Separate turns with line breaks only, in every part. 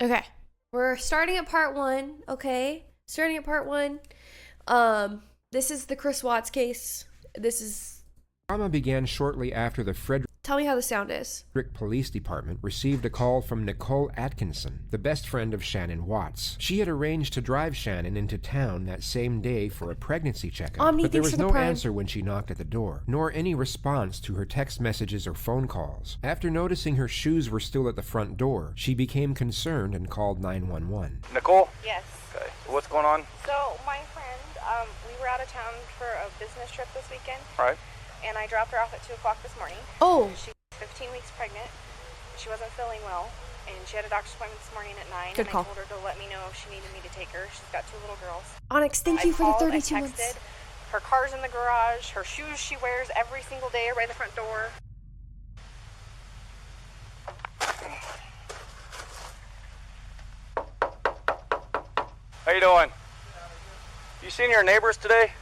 Okay. We're starting at part 1, okay? Starting at part 1. This is the Chris Watts case. This is...
Drama began shortly after the Frederick
Tell me how the sound is.
Police Department received a call from Nicole Atkinson, the best friend of Shannon Watts. She had arranged to drive Shannon into town that same day for a pregnancy checkup,
Omni,
but there
thanks
was
for the
no
Prime.
answer when she knocked at the door, nor any response to her text messages or phone calls. After noticing her shoes were still at the front door, she became concerned and called 911.
Nicole?
Yes.
Okay. So what's going on?
So my friend, we were out of town for a business trip this weekend.
All right.
And I dropped her off at 2 o'clock this morning.
Oh.
She was 15 weeks pregnant. She wasn't feeling well. And she had a doctor's appointment this morning at 9.
Good call.
I told her to let me know if she needed me to take her. She's got 2 little girls.
Onyx, thank you for the 32
I
months.
texted. Her car's in the garage. Her shoes she wears every single day right in the front door.
How you doing? You seen your neighbors today?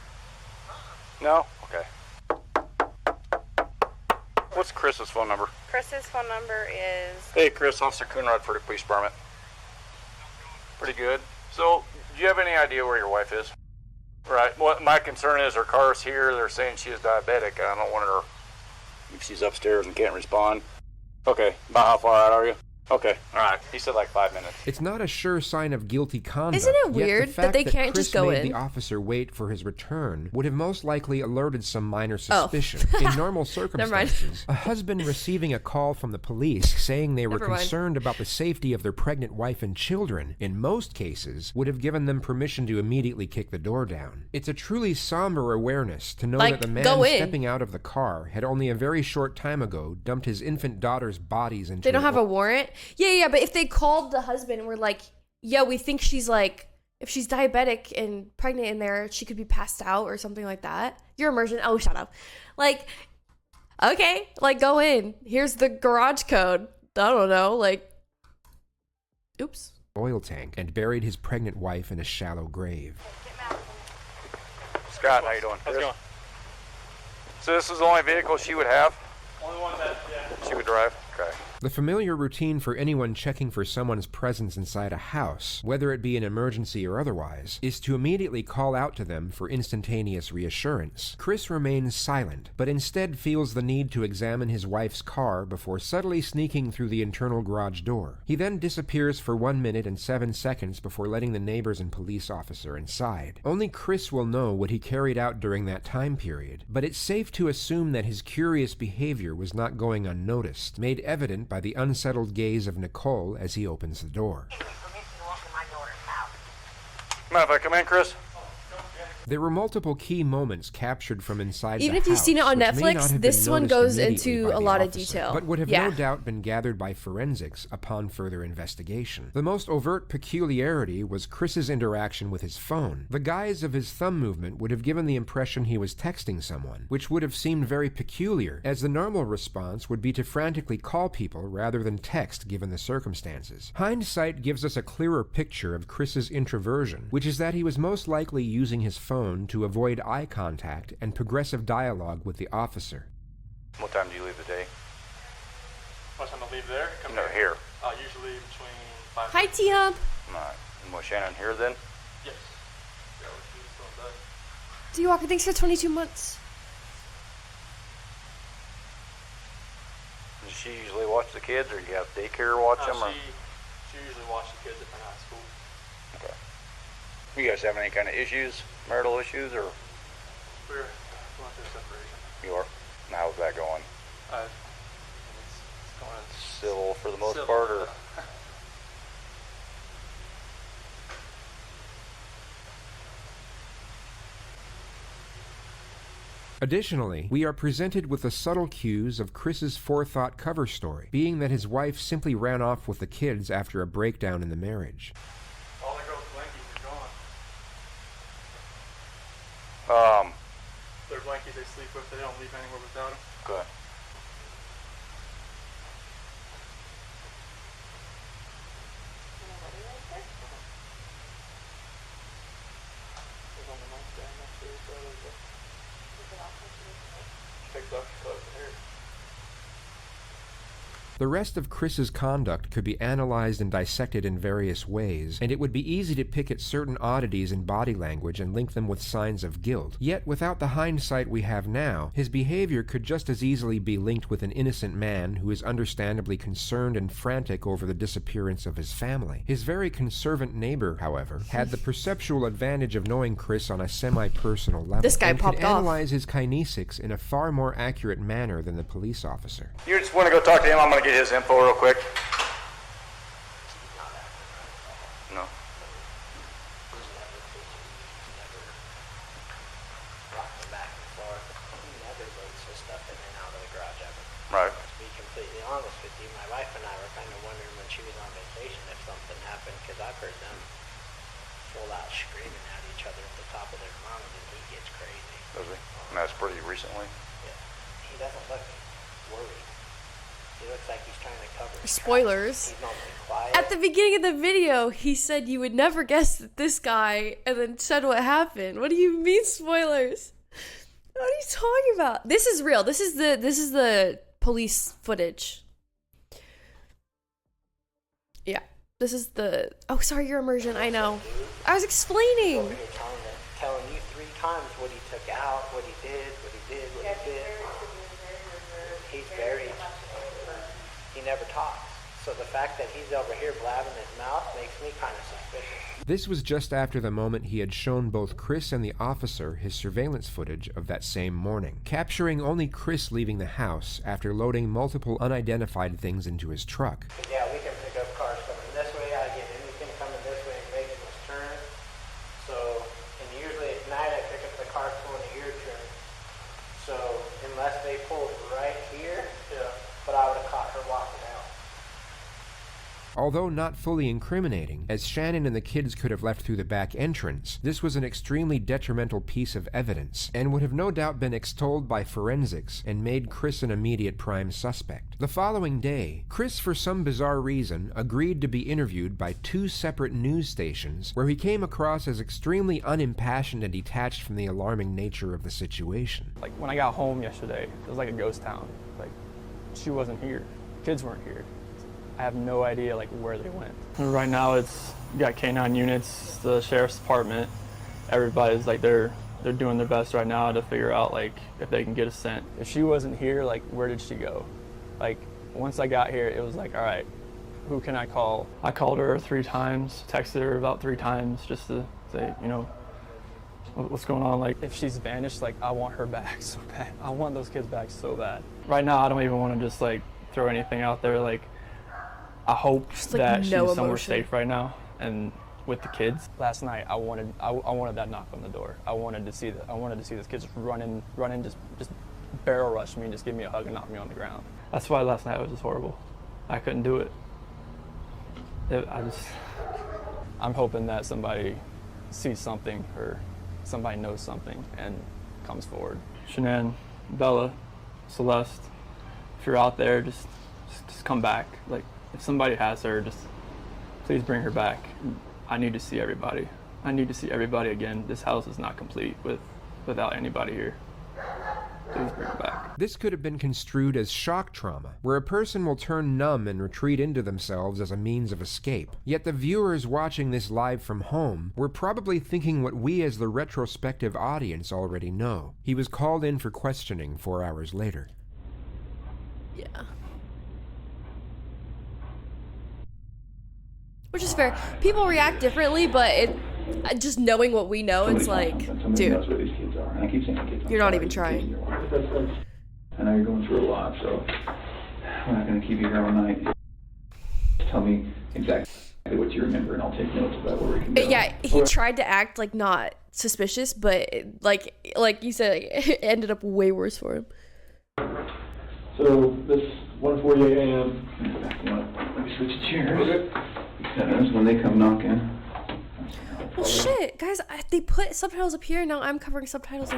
No? Okay. What's Chris's phone number?
Chris's phone number is...
Hey, Chris, Officer Coonrod for the police department. Pretty good. So, do you have any idea where your wife is? Right. Well, my concern is her car's here. They're saying she is diabetic. I don't want her... If she's upstairs and can't respond. Okay. About how far out are you? Okay. All right. He said like 5 minutes.
It's not a sure sign of guilty conduct.
Isn't it
yet
weird
the
that
fact
they can't
Chris
just go
made
in?
the officer wait for his return would have most likely alerted some minor
Oh.
suspicion. In normal circumstances, a husband receiving a call from the police saying they were
Never mind.
concerned about the safety of their pregnant wife and children, in most cases, would have given them permission to immediately kick the door down. It's a truly somber awareness to know
Like,
that the man
go in.
stepping out of the car had only a very short time ago dumped his infant daughter's bodies into
They don't
an
have a warrant? Yeah, but if they called the husband and were like, yeah, we think she's like, if she's diabetic and pregnant in there, she could be passed out or something like that. You're immersion. Oh, shut up. Like, okay, like go in. Here's the garage code. I don't know, like, oops.
oil tank and buried his pregnant wife in a shallow grave.
Scott, how you doing?
How's it going?
So this is the only vehicle she would have?
Only one that, yeah.
She would drive? Okay.
The familiar routine for anyone checking for someone's presence inside a house, whether it be an emergency or otherwise, is to immediately call out to them for instantaneous reassurance. Chris remains silent, but instead feels the need to examine his wife's car before subtly sneaking through the internal garage door. He then disappears for 1 minute and 7 seconds before letting the neighbors and police officer inside. Only Chris will know what he carried out during that time period, but it's safe to assume that his curious behavior was not going unnoticed, made evident by the unsettled gaze of Nicole as he opens the door.
Mind if I come in, Chris?
There were multiple key moments captured from inside
Even
the
if you've seen it
house,
on
which may not
Netflix,
have
this
been
one
noticed
goes
immediately
into
by
a
the
lot of
officer,
detail.
but would have
Yeah.
no doubt been gathered by forensics upon further investigation. The most overt peculiarity was Chris's interaction with his phone. The guise of his thumb movement would have given the impression he was texting someone, which would have seemed very peculiar, as the normal response would be to frantically call people rather than text given the circumstances. Hindsight gives us a clearer picture of Chris's introversion, which is that he was most likely using his phone to avoid eye contact and progressive dialogue with the officer.
What time do you leave the day?
What time to leave there? Come
No, here.
Usually between 5
Hi, T-Hump.
Alright. And was Shannon here then?
Yes. Yeah, we're still in bed.
D-Walker, thanks for 22 months.
Does she usually watch the kids, or you have daycare watch them? Or?
She usually watches the kids if they're not at school.
Okay. You guys have any kind of issues, marital issues, or
We're going through separation.
you are? And how's that going?
It's going
Civil for the most
civil,
part, or?
Additionally, we are presented with the subtle cues of Chris's forethought cover story, being that his wife simply ran off with the kids after a breakdown in the marriage.
All the girls' blankies are gone. Their blankies they sleep with, they don't leave anywhere without them.
Good.
There's only one thing next to each other. Takes off your clothes and hair.
The rest of Chris's conduct could be analyzed and dissected in various ways, and it would be easy to pick at certain oddities in body language and link them with signs of guilt. Yet, without the hindsight we have now, his behavior could just as easily be linked with an innocent man who is understandably concerned and frantic over the disappearance of his family. His very conservant neighbor, however, had the perceptual advantage of knowing Chris on a semi-personal level.
This guy
and
popped
could
off.
analyze his kinesics in a far more accurate manner than the police officer.
You just want to go talk to him? I'm going to get his info real quick. No. Right.
To be completely honest with you, my wife and I were kind of wondering when she was on vacation if something happened, because I've heard them full out screaming at each other at the top of their lungs, and he gets crazy.
Does he? And that's pretty recently.
Yeah. He doesn't look worried. He looks like he's trying to cover his
Spoilers.
tracks. He's normally quiet.
At the beginning of the video, he said you would never guess that this guy, and then said what happened. What do you mean spoilers? What are you talking about? This is real. This is the police footage. Yeah. This is the... Oh, sorry, your immersion. I know. I was explaining.
Over here telling you 3 times what he took out, what he did, what he did, what he did. He's very... He never talks. So the fact that he's over here blabbing his mouth makes me kind of suspicious.
This was just after the moment he had shown both Chris and the officer his surveillance footage of that same morning, capturing only Chris leaving the house after loading multiple unidentified things into his truck.
Yeah, we can pick up cars coming this way. I get anything coming this way and making this turn. So, and usually at night I pick up the cars pulling a your turn. So, unless they pulled right here, but I would have caught her walking out.
Although not fully incriminating, as Shannon and the kids could have left through the back entrance, this was an extremely detrimental piece of evidence, and would have no doubt been extolled by forensics and made Chris an immediate prime suspect. The following day, Chris, for some bizarre reason, agreed to be interviewed by 2 separate news stations, where he came across as extremely unimpassioned and detached from the alarming nature of the situation.
Like, when I got home yesterday, it was like a ghost town. Like, she wasn't here. Kids weren't here. I have no idea, like, where they went. Right now, you got K9 units, the sheriff's department. Everybody's, like, they're doing their best right now to figure out, like, if they can get a scent. If she wasn't here, like, where did she go? Like, once I got here, it was like, all right, who can I call? I called her 3 times, texted her about 3 times just to say, you know, what's going on? Like, if she's vanished, like, I want her back so bad. I want those kids back so bad. Right now, I don't even want to just, like, throw anything out there. Like, I hope that she's somewhere safe right now and with the kids. Last night, I wanted that knock on the door. I wanted to see those kids running, just barrel rush me and just give me a hug and knock me on the ground. That's why last night was just horrible. I couldn't do it. I'm hoping that somebody sees something or somebody knows something and comes forward. Shanann, Bella, Celeste, if you're out there, just come back. Like, if somebody has her, just please bring her back. I need to see everybody. I need to see everybody again. This house is not complete without anybody here. Please bring her back.
This could have been construed as shock trauma, where a person will turn numb and retreat into themselves as a means of escape. Yet the viewers watching this live from home were probably thinking what we as the retrospective audience already know. He was called in for questioning 4 hours later.
Yeah. Which is fair. People react differently, but just knowing what we know, it's like, dude, you're not even trying.
I know you're going through a lot, so we're not going to keep you here all night. Tell me exactly what you remember, and I'll take notes about where we can go.
Yeah, he tried to act like not suspicious, but like you said, it ended up way worse for him.
So this 1:48 a.m. Let me switch chairs. When they come knocking.
Well, shit, guys, they put subtitles up here, and now I'm covering subtitles.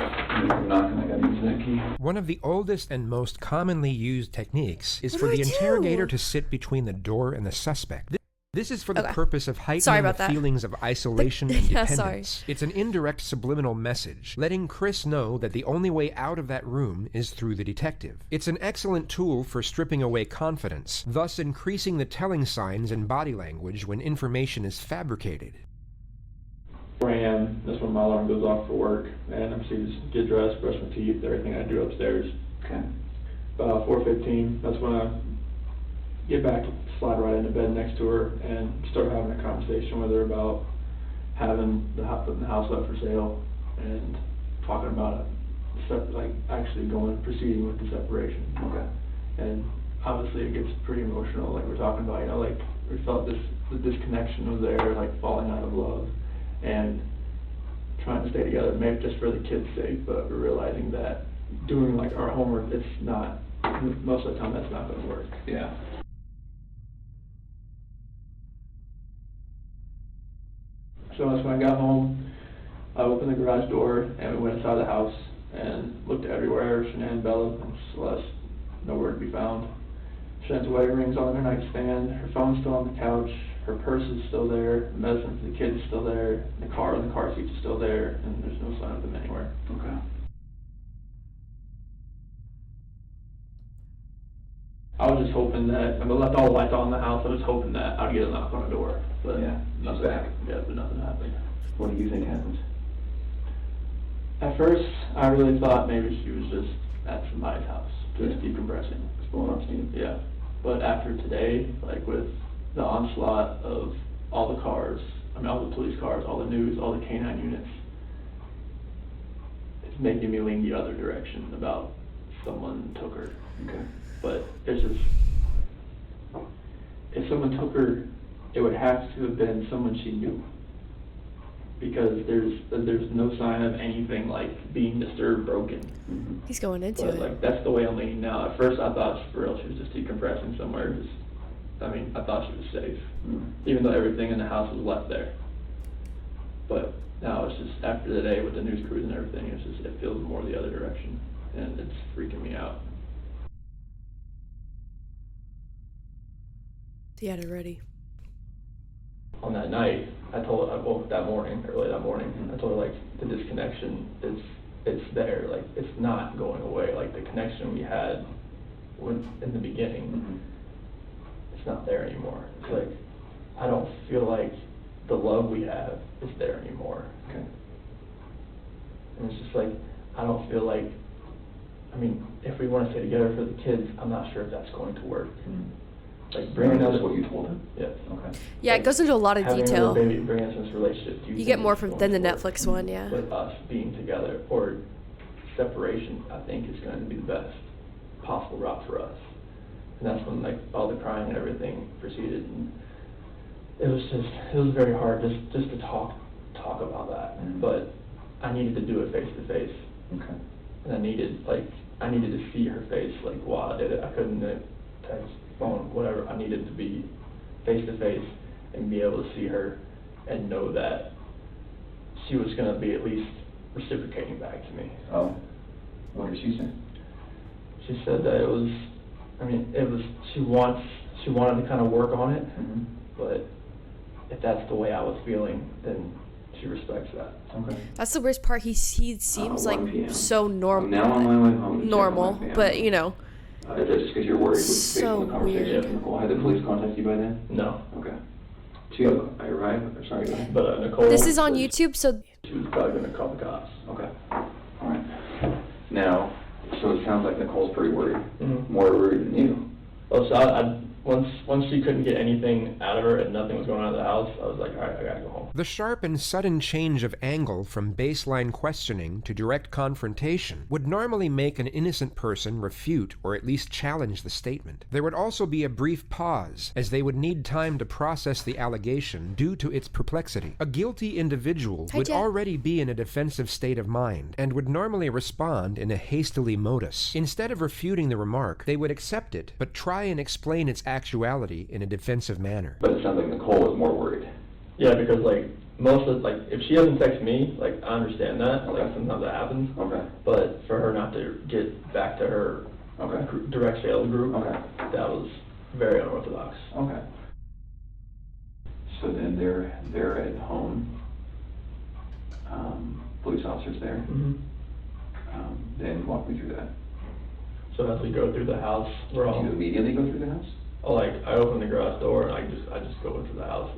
One of the oldest and most commonly used techniques is for the interrogator to sit between the door and the suspect. This is for the
Okay.
purpose of
Sorry
heightening
about
the
that.
feelings of isolation and
Yeah,
dependence.
sorry.
It's an indirect subliminal message, letting Chris know that the only way out of that room is through the detective. It's an excellent tool for stripping away confidence, thus increasing the telling signs and body language when information is fabricated.
4 a.m., that's when my alarm goes off for work, and I'm proceeded to get dressed, brush my teeth, everything I do upstairs. Okay. About 4:15, that's when I get back, slide right into bed next to her, and start having a conversation with her about having putting the house up for sale, and talking about it, like actually proceeding with the separation. Okay. And obviously it gets pretty emotional, like we're talking about, like we felt the disconnection was there, like falling out of love, and trying to stay together, maybe just for the kids' sake, but we're realizing that doing like our homework, it's not, most of the time that's not going to work. Yeah. So that's when I got home, I opened the garage door and we went inside the house and looked everywhere. Shanann, Bella, and Celeste, nowhere to be found. Shannon's wedding ring's on her nightstand, her phone's still on the couch, her purse is still there, the medicine for the kids is still there, the car and the car seat is still there, and there's no sign of them anywhere. Okay. I was just hoping that, I left all the lights on in the house, I was hoping that I'd get a knock on the door, but nothing happened. Yeah, but nothing happened. What do you think happened? At first, I really thought maybe she was just at somebody's house, just decompressing. Just blowing off steam? Yeah. But after today, like with the onslaught of all the cars, all the police cars, all the news, all the canine units, it's making me lean the other direction about someone took her. Okay. But it's just, if someone took her, it would have to have been someone she knew. Because there's no sign of anything like being disturbed, broken.
He's going into
But
it.
like that's the way I'm leaning now. At first I thought for real she was just decompressing somewhere. I thought she was safe, even though everything in the house was left there. But now it's just, after the day with the news crews and everything, it feels more the other direction, and it's freaking me out.
He had it ready.
On that night, I woke up early that morning, I told her, like, the disconnection it's there, like, it's not going away, like, the connection we had in the beginning, it's not there anymore. It's like, I don't feel like the love we have is there anymore. Okay. And it's just like, I don't feel like, if we want to stay together for the kids, I'm not sure if that's going to work. Like bringing us what you told him? Yes. Okay.
Yeah, it goes into a lot of detail.
Bringing us into this relationship.
You get more than the Netflix one, yeah.
With us being together, or separation, I think is going to be the best possible route for us. And that's when like all the crying and everything proceeded, and it was very hard just to talk about that. But I needed to do it face to face. Okay. And I needed to see her face, like while I did it. I couldn't text, phone, whatever. I needed to be face to face and be able to see her and know that she was going to be at least reciprocating back to me. Oh, what did she say? She said that she wanted to kind of work on it, but if that's the way I was feeling, then she respects that. Okay.
That's the worst part. He seems like
1 p.m.
so normal.
Now on my way home.
Normal, but
is that just because you're worried based on the conversation
weird.
with Nicole? Had the police contact you by then?
No.
Okay. I arrived. Sorry, go ahead.
But Nicole.
This is on YouTube, so
She was probably going to call the cops.
Okay. All right. Now, so it sounds like Nicole's pretty worried.
Mm-hmm.
More worried than you.
Oh, so once she couldn't get anything out of her and nothing was going on in the house, I was like, all right, I gotta go home.
The sharp and sudden change of angle from baseline questioning to direct confrontation would normally make an innocent person refute or at least challenge the statement. There would also be a brief pause, as they would need time to process the allegation due to its perplexity. A guilty individual would already be in a defensive state of mind and would normally respond in a hastily modus. Instead of refuting the remark, they would accept it, but try and explain its actuality in a defensive manner.
But it sounds like Nicole was more worried.
Yeah, because if she doesn't text me, like I understand that, like sometimes that happens. Okay. But for her not to get back to her direct sales group, that was very unorthodox.
Okay.
So then they're at home. Police officers there. Then walk me through that.
So as we go through the house, we're all.
Do you immediately go through the house?
I open the garage door and I just go into the house.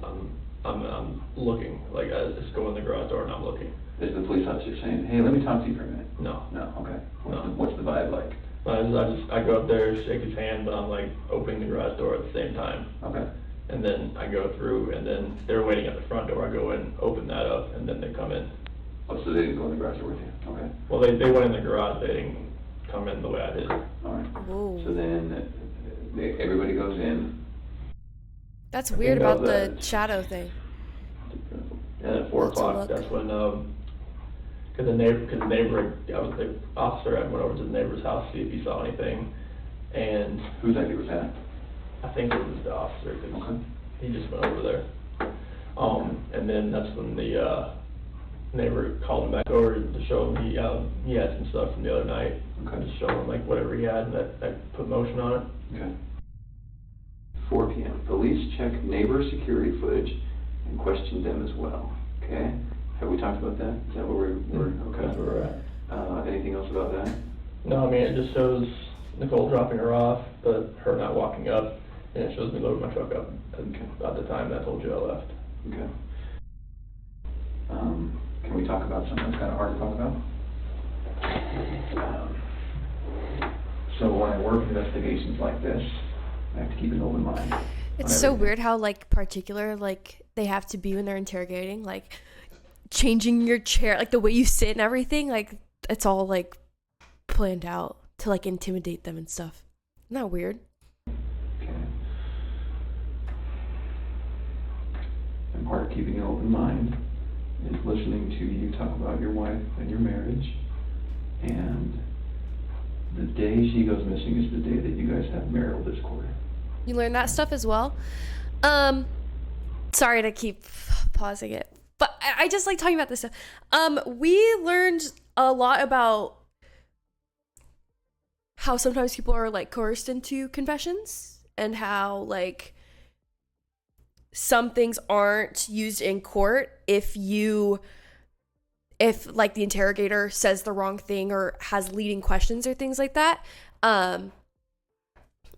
I'm looking. I just go in the garage door and I'm looking.
Is the police officer saying, "Hey, let me talk to you for a minute"?
No.
No. Okay.
No.
What's the vibe like?
I go up there, shake his hand, but I'm opening the garage door at the same time.
Okay.
And then I go through, and then they're waiting at the front door. I go in, open that up, and then they come in.
Oh, so they didn't go in the garage door with you? Okay.
Well, they went in the garage. They didn't come in the way I did.
All right.
Whoa.
So then everybody goes in.
That's weird about the shadow thing.
And at 4 o'clock, that's when, because the officer, I went over to the neighbor's house to see if he saw anything, and
Whose idea was that?
I think it was the officer, because
Okay.
he just went over there. And then that's when the neighbor called him back over to show him he had some stuff from the other night.
Okay.
Just show him whatever he had, and that put motion on it.
Okay. 4 p.m. Police check neighbor security footage and question them as well. Okay. Have we talked about that? Is that where we're okay?
That's where we're at.
Anything else about that?
No, I mean, it just shows Nicole dropping her off, but her not walking up, and it shows me loading my truck up at the time that I told you I left.
Okay. Can we talk about something that's kind of hard to talk about? So when I work investigations like this, I have to keep an open mind.
It's so weird how particular they have to be when they're interrogating, changing your chair, the way you sit and everything, it's all planned out to intimidate them and stuff. Isn't that weird?
Okay. And part of keeping an open mind is listening to you talk about your wife and your marriage, and the day she goes missing is the day that you guys have marital discord.
You learn that stuff as well. Sorry to keep pausing it, but I just like talking about this stuff. We learned a lot about how sometimes people are coerced into confessions, and how some things aren't used in court if the interrogator says the wrong thing or has leading questions or things like that.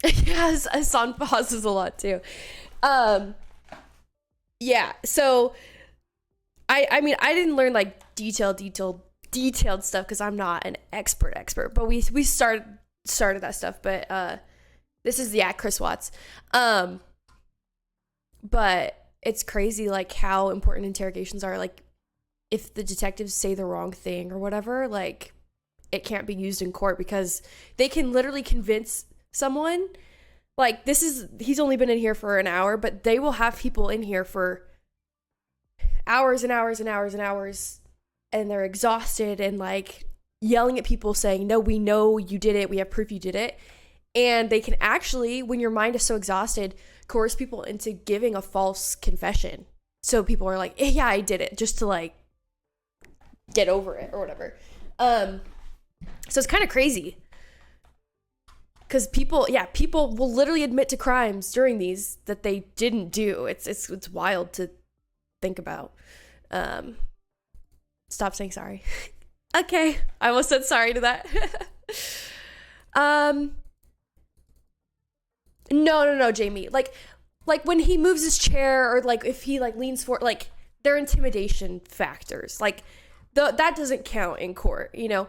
Yes, Hassan pauses a lot too. Yeah, so I mean I didn't learn detailed stuff because I'm not an expert, but we started that stuff. But this is Chris Watts. But it's crazy how important interrogations are. If the detectives say the wrong thing or whatever, it can't be used in court because they can literally convince someone. He's only been in here for an hour, but they will have people in here for hours and hours and hours and hours, and they're exhausted and yelling at people saying, "No, we know you did it. We have proof you did it." And they can actually, when your mind is so exhausted, coerce people into giving a false confession. So people are like, "Yeah, I did it," just to get over it or whatever. So it's kind of crazy. Because people will literally admit to crimes during these that they didn't do. It's wild to think about. Stop saying sorry. Okay, I almost said sorry to that. No, Jamie. When he moves his chair or if he leans forward, they're intimidation factors. That doesn't count in court, you know.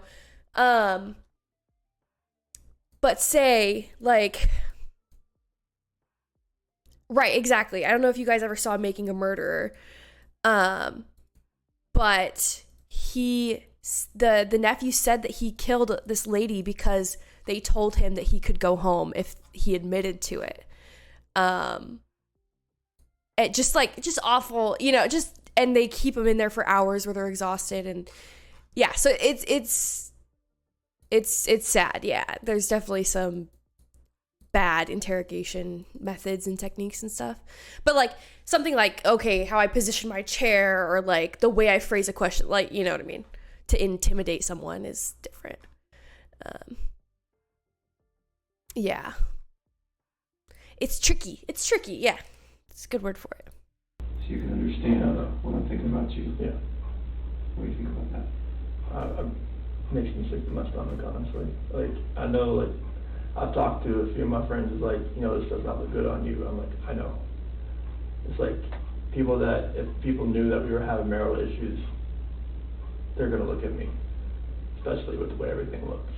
But say right, exactly. I don't know if you guys ever saw Making a Murderer, but the nephew said that he killed this lady because they told him that he could go home if he admitted to it. It just awful, you know. And they keep him in there for hours where they're exhausted, and yeah. So it's sad. Yeah, there's definitely some bad interrogation methods and techniques and stuff. But something okay, how I position my chair or the way I phrase a question, you know what I mean, to intimidate someone is different. It's tricky. Yeah, it's a good word for it.
so you can understand what I'm thinking about you.
Yeah.
What do you think about that?
Makes me sick to my stomach, honestly. Like, I know, like, I've talked to a few of my friends, is like, you know, this does not look good on you. I'm like, I know. It's like, if people knew that we were having marital issues, they're gonna look at me, especially with the way everything looks.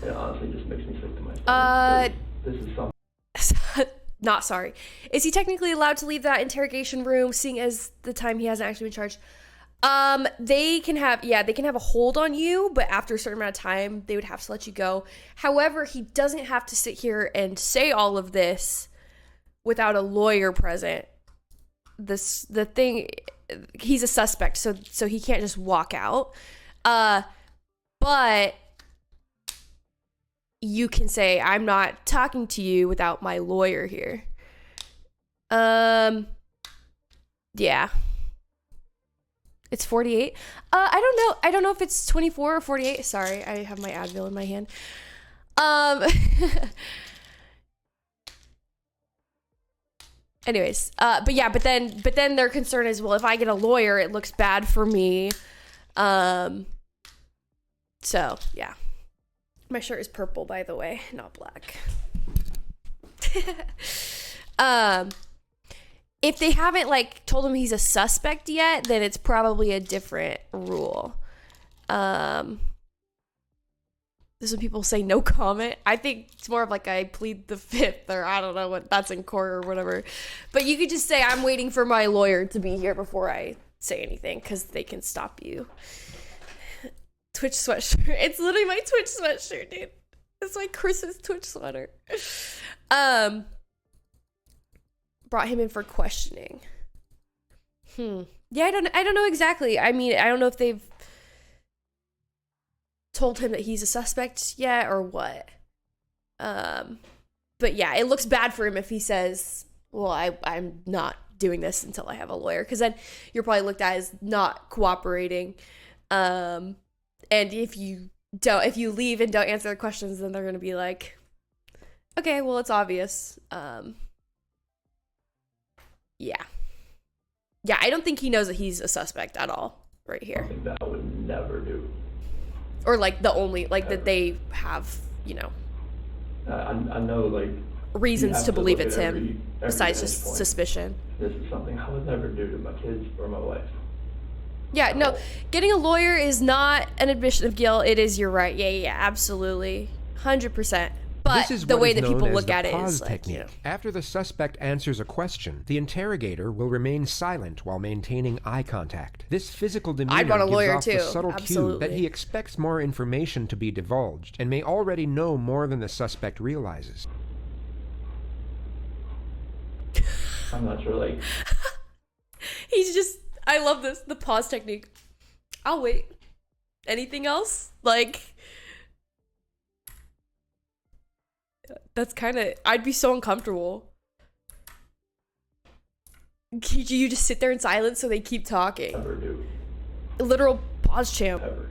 It honestly just makes me sick to my stomach. This is something.
Not sorry. Is he technically allowed to leave that interrogation room, seeing as the time he hasn't actually been charged? They can have a hold on you, but after a certain amount of time, they would have to let you go. However, he doesn't have to sit here and say all of this without a lawyer present. The thing, he's a suspect, so he can't just walk out. But you can say, I'm not talking to you without my lawyer here. Yeah. It's 48. I don't know if it's 24 or 48. Sorry, I have my Advil in my hand. Anyways, but then their concern is, well, if I get a lawyer, it looks bad for me. So yeah. My shirt is purple, by the way, not black. If they haven't told him he's a suspect yet, then it's probably a different rule. This is when people say no comment. I think it's more of I plead the fifth, or I don't know what that's in court or whatever. But you could just say, I'm waiting for my lawyer to be here before I say anything, because they can stop you. Twitch sweatshirt. It's literally my Twitch sweatshirt, dude. It's my Christmas Twitch sweater. Brought him in for questioning. Yeah, I don't know exactly. I mean, I don't know if they've told him that he's a suspect yet or what. But yeah, it looks bad for him if he says, well, I'm not doing this until I have a lawyer, because then you're probably looked at as not cooperating. And if you leave and don't answer the questions, then they're going to be like, okay, well, it's obvious. Yeah, I don't think he knows that he's a suspect at all right here.
Something that I would never do.
Or the only, that they have,
I know,
reasons to believe it's him,
every
besides just
point.
Suspicion.
This is something I would never do to my kids or my wife.
Yeah, no, getting a lawyer is not an admission of guilt. It is your right. Yeah, absolutely. 100%. But
This is
the
what
way
is
that
known
people
as
look
the
at it
pause
is
technique. After the suspect answers a question, the interrogator will remain silent while maintaining eye contact. This physical demeanor
I'd want a lawyer
gives off the
too,
subtle cue that
absolutely.
he expects more information to be divulged and may already know more than the suspect realizes.
I'm not sure,
He's just, I love this, the pause technique. I'll wait. Anything else? That's kind of, I'd be so uncomfortable. You just sit there in silence so they keep talking.
never do.
Literal pause champ.
Ever.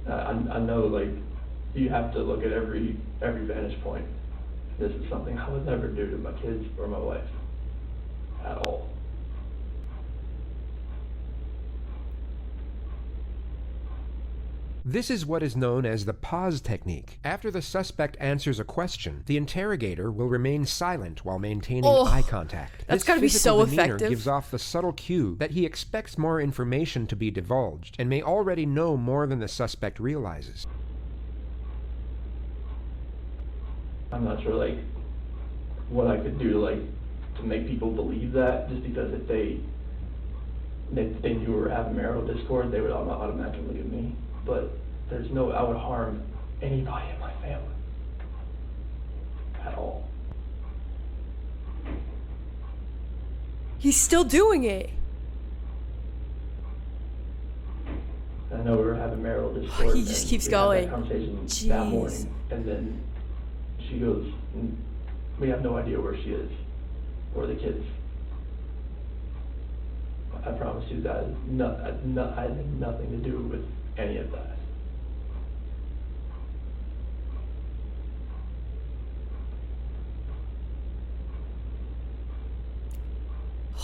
I know, you have to look at every vantage point. This is something I would never do to my kids or my wife. At all.
This is what is known as the pause technique. After the suspect answers a question, the interrogator will remain silent while maintaining eye contact.
That's
This
gotta be
physical
so
demeanor
effective.
gives off the subtle cue that he expects more information to be divulged and may already know more than the suspect realizes.
I'm not sure, what I could do to make people believe that, just because if they knew we were having marital discord, they would automatically look at me. But there's no, I would harm anybody in my family. At all.
He's still doing it.
I know we were having marital discord.
He just
and
keeps
we had that
going.
conversation
Jeez.
that morning, and then she goes, we have no idea where she is, or the kids. I promise you that I had nothing to do with any of that.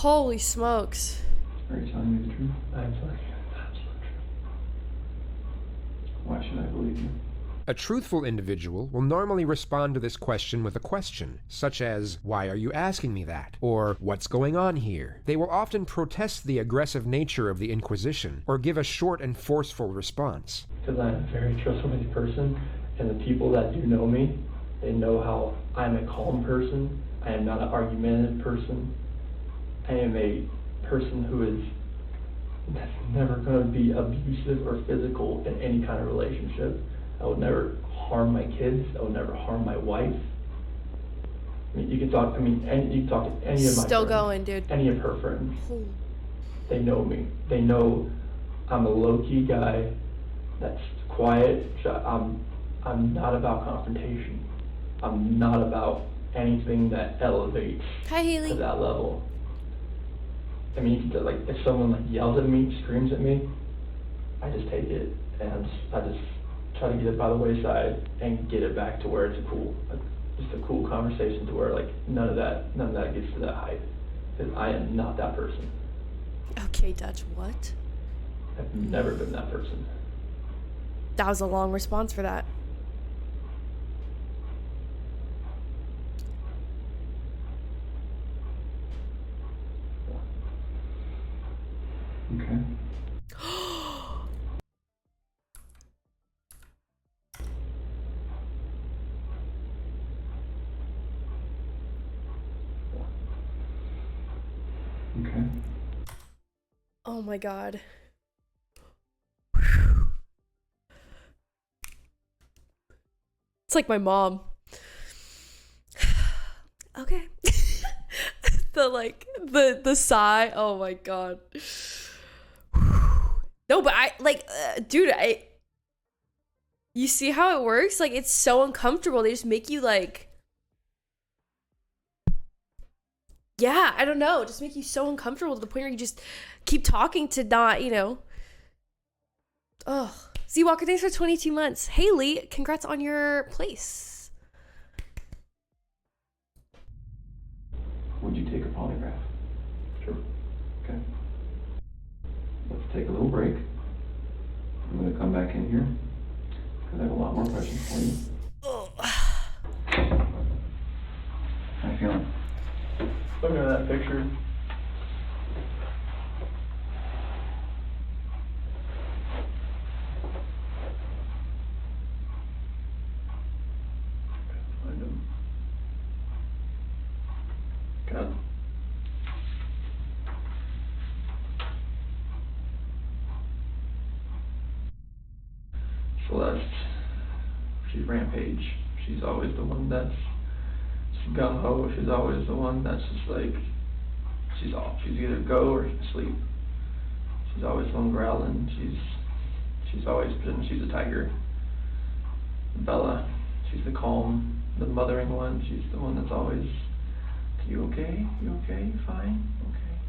Holy smokes.
Are you telling me the truth?
I'm telling you the absolute truth.
Why should I believe you?
A truthful individual will normally respond to this question with a question, such as, "Why are you asking me that?" or "What's going on here?" They will often protest the aggressive nature of the inquisition, or give a short and forceful response.
Because I'm a very trustworthy person, and the people that do know me, they know how I'm a calm person. I am not an argumentative person. I am a person who is never going to be abusive or physical in any kind of relationship. I would never harm my kids. I would never harm my wife. I mean, you can talk. I mean, you can talk to any of my
Still
friends,
going, dude.
any of her friends. They know me. They know I'm a low-key guy that's quiet. I'm not about confrontation. I'm not about anything that elevates
Hi, Haley.
to that level. I mean, you can, like, if someone like yells at me, screams at me, I just take it and I just try to get it by the wayside and get it back to where it's just a cool conversation to where like none of that gets to that height. Because I am not that person.
Okay, Dutch, what?
I've never been that person.
That was a long response for that.
Okay. Okay.
Oh my god. It's like my mom. Okay. the sigh. Oh my god. No, but dude, you see how it works? Like, it's so uncomfortable. They just make you like, yeah, I don't know, just make you so uncomfortable to the point where you just keep talking to not, Ugh. Z Walker, thanks for 22 months. Haley, congrats on your place.
Would you take a polygraph?
Sure.
Okay. Let's take a little break. I'm going to come back in here because I have a lot more questions for you.
Oh.
How you feeling?
Looking at that picture, find him. Got him. Celeste, she's Rampage. She's always the one that's gung-ho. She's always the one that's just like, she's off. She's either go or sleep. She's always the one growling. She's always been, she's a tiger. Bella, she's the calm, the mothering one. She's the one that's always, you okay? You okay? You fine? Okay.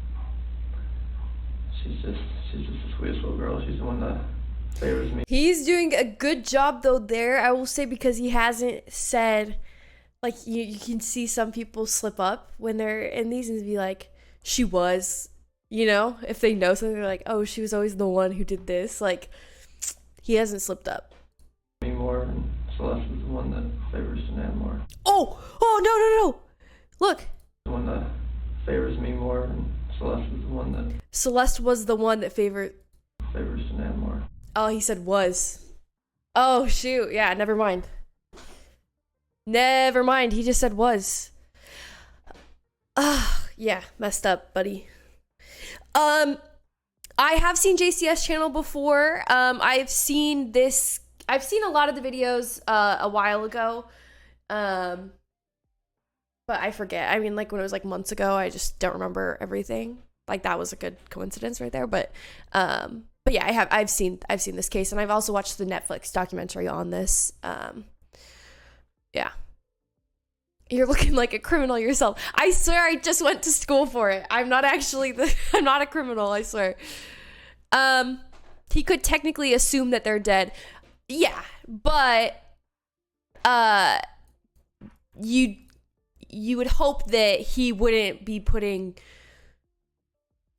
She's just the sweetest little girl. She's the one that favors me.
He's doing a good job though there, I will say, because he hasn't said, like, you can see some people slip up when they're in these and be like, she was, if they know something, they're like, oh, she was always the one who did this. Like, he hasn't slipped up.
Me more, and Celeste is the one that favors Sinan more.
Oh, no. Look.
The one that favors me more, and Celeste is the one that
Celeste was the one that favors
Sinan more.
Oh, he said was. Oh, shoot. Yeah, never mind. He just said was. Yeah, messed up, buddy. I have seen JCS channel before. I've seen a lot of the videos a while ago. But I forget. I mean, like, when it was like months ago, I just don't remember everything. Like, that was a good coincidence right there. But yeah, I've seen this case, and I've also watched the Netflix documentary on this. Yeah. You're looking like a criminal yourself. I swear I just went to school for it. I'm not a criminal, I swear. He could technically assume that they're dead. Yeah, but you would hope that he wouldn't be putting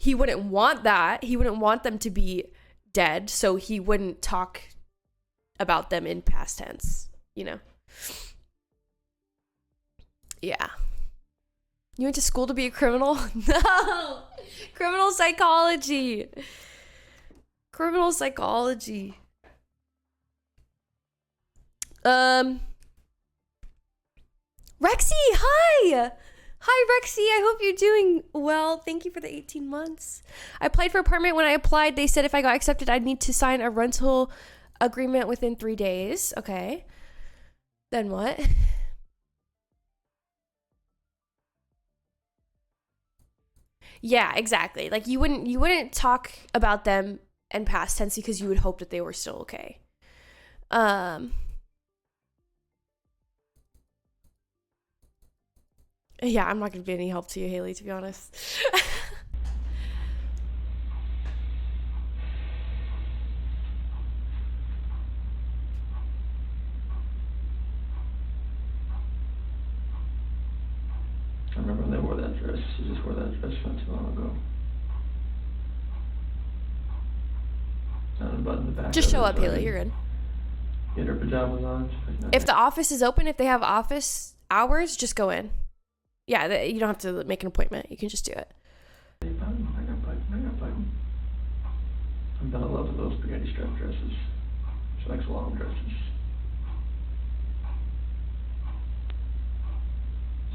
he wouldn't want that. He wouldn't want them to be dead, so he wouldn't talk about them in past tense, you know? Yeah. You went to school to be a criminal? No! Criminal psychology. Criminal psychology. Rexy, hi! Hi, Rexy. I hope you're doing well. Thank you for the 18 months. I applied for apartment. When I applied, they said if I got accepted, I'd need to sign a rental agreement within 3 days. Okay. Then what? Yeah, exactly. Like you wouldn't talk about them in past tense because you would hope that they were still okay. Yeah, I'm not gonna be any help to you, Haley, to be honest.
I remember when they wore that dress. She just wore that dress not too long ago. Not a button in the back.
Just show up, Haley. You're good.
Get her pajamas on.
If the office is open, if they have office hours, just go in. Yeah, you don't have to make an appointment. You can just do it.
I got button. I'm gonna love those spaghetti strap dresses. She likes long dresses.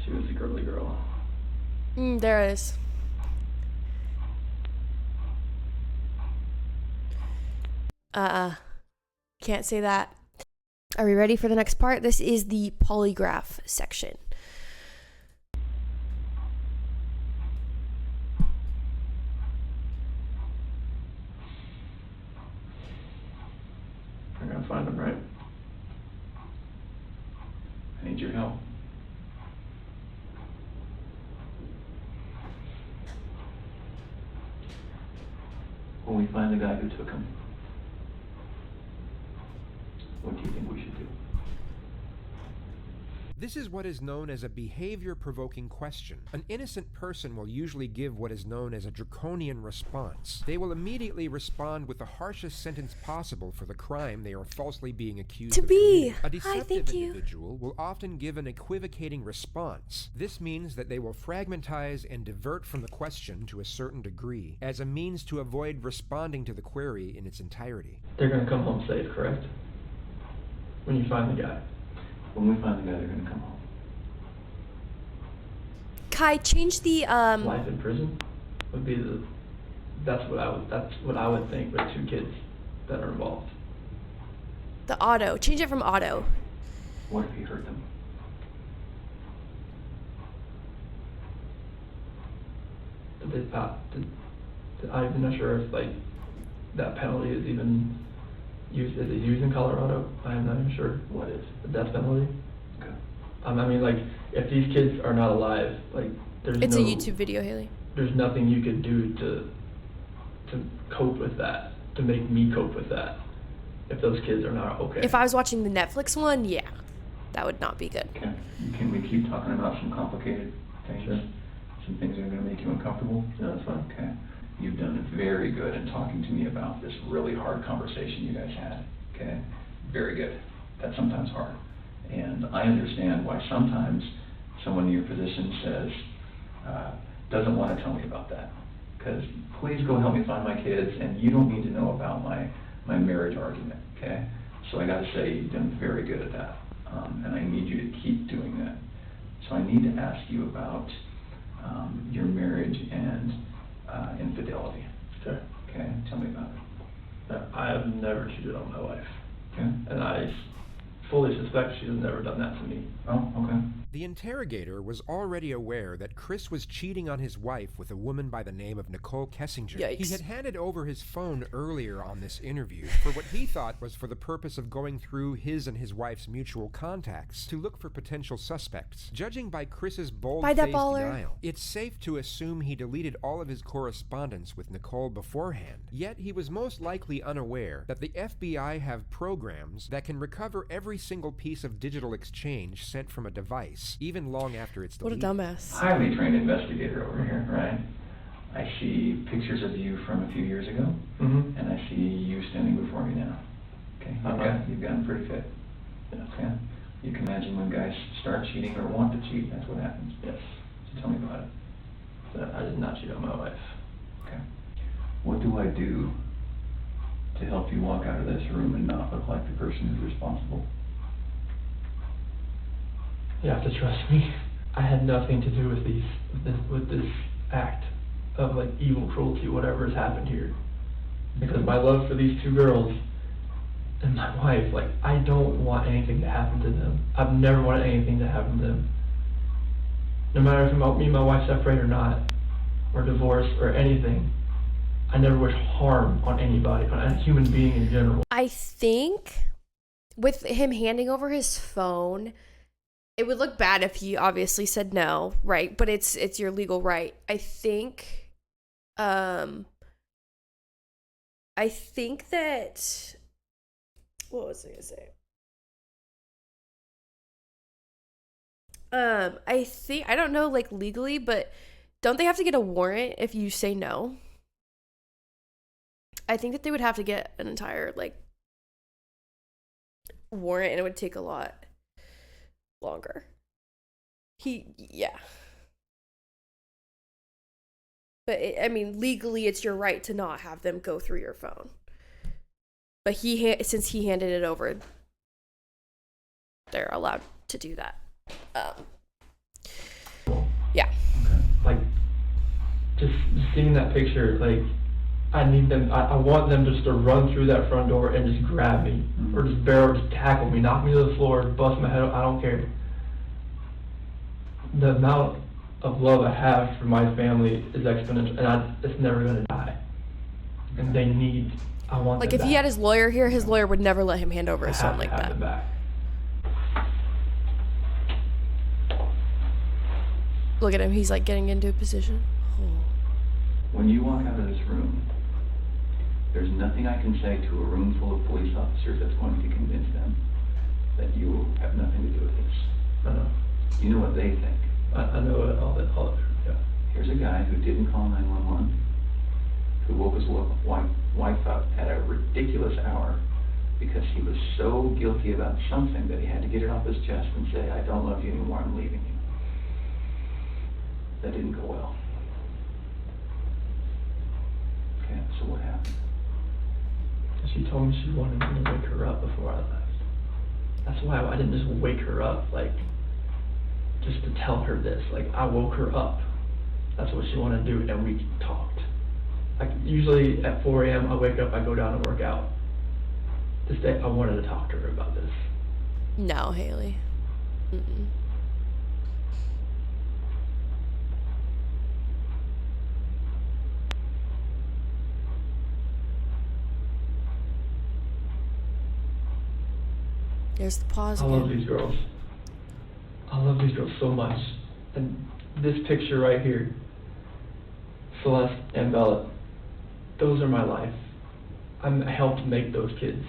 She was a girly girl.
There it is. Can't say that. Are we ready for the next part? This is the polygraph section.
I'm gonna find them, right? I need your help. When we find the guy who took him, what do you think we should do?
This is what is known as a behavior-provoking question. An innocent person will usually give what is known as a draconian response. They will immediately respond with the harshest sentence possible for the crime they are falsely being accused of committing. A deceptive individual will often give an equivocating response. This means that they will fragmentize and divert from the question to a certain degree, as a means to avoid responding to the query in its entirety.
They're gonna come home safe, correct? When you find the guy.
When we find the guy, they're gonna come home.
Kai, change the
Life in prison would be that's what I would think with 2 kids that are involved.
the auto. Change it from auto.
What if he hurt them?
I'm not sure if like that penalty is even used. Is it used in Colorado? I'm not even sure.
What is?
The death penalty?
Okay.
I mean, like, if these kids are not alive, like,
It's a YouTube video, Haley.
There's nothing you could do to cope with that, to make me cope with that, if those kids are not okay.
If I was watching the Netflix one, yeah, that would not be good.
Okay. Can we keep talking about some complicated things?
Sure.
Some things that are going to make you uncomfortable?
Yeah, that's fine.
Okay. You've done very good in talking to me about this really hard conversation you guys had. Okay? Very good. That's sometimes hard. And I understand why sometimes someone in your position says, doesn't want to tell me about that. Because please go help me find my kids, and you don't need to know about my marriage argument. Okay? So I got to say, you've done very good at that. And I need you to keep doing that. So I need to ask you about your marriage and infidelity.
Sure.
Okay, tell me about it.
I have never cheated on my wife.
Okay.
And I fully suspect she has never done that to me.
Oh, okay.
The interrogator was already aware that Chris was cheating on his wife with a woman by the name of Nicole Kessinger.
Yikes.
He had handed over his phone earlier on this interview for what he thought was for the purpose of going through his and his wife's mutual contacts to look for potential suspects. Judging by Chris's bold-faced denial, it's safe to assume he deleted all of his correspondence with Nicole beforehand. Yet he was most likely unaware that the FBI have programs that can recover every single piece of digital exchange sent from a device, even long after it's deleted.
What a dumbass.
Highly trained investigator over here, right? I see pictures of you from a few years ago,
Mm-hmm.
and I see you standing before me now. Okay, you've gotten pretty fit.
Yes.
Okay, you can imagine when guys start cheating or want to cheat, that's what happens.
Yes.
So tell me about it.
I did not cheat on my wife.
Okay. What do I do to help you walk out of this room and not look like the person who's responsible?
You have to trust me. I had nothing to do with this act of like evil cruelty, whatever has happened here. Because my love for these two girls and my wife, like, I don't want anything to happen to them. I've never wanted anything to happen to them. No matter if me and my wife separate or not, or divorce or anything, I never wish harm on anybody, on a human being in general.
I think with him handing over his phone, it would look bad if he obviously said no, right? But it's your legal right. I think that, what was I gonna say? I don't know, like, legally, but don't they have to get a warrant if you say no? I think that they would have to get an entire, like, warrant, and it would take a lot longer. Yeah. But, I mean, legally, it's your right to not have them go through your phone. But since he handed it over, they're allowed to do that. Yeah.
Like, just seeing that picture, like, I want them just to run through that front door and just grab me, or just tackle me, knock me to the floor, bust my head up, I don't care. The amount of love I have for my family is exponential, and it's never gonna die. And I want
Like,
them
if he had his lawyer here, his lawyer would never let him hand over his phone like
I have
that.
them back.
Look at him, he's like getting into a position.
When you walk out of this room, there's nothing I can say to a room full of police officers that's going to convince them that you have nothing to do with this.
I know.
You know what they think.
I know all that, yeah.
Here's a guy who didn't call 911, who woke his wife up at a ridiculous hour because he was so guilty about something that he had to get it off his chest and say, I don't love you anymore, I'm leaving you. That didn't go well. Okay, so what happened?
She told me she wanted me to wake her up before I left. That's why I didn't just wake her up, like, just to tell her this. Like, I woke her up. That's what she wanted to do, and we talked. Like, usually at 4 a.m. I wake up, I go down and work out. This day, I wanted to talk to her about this.
No, Haley. Mm-mm. There's the pause
I
again.
love these girls. I love these girls so much. And this picture right here, Celeste and Bella, those are my life. I helped make those kids.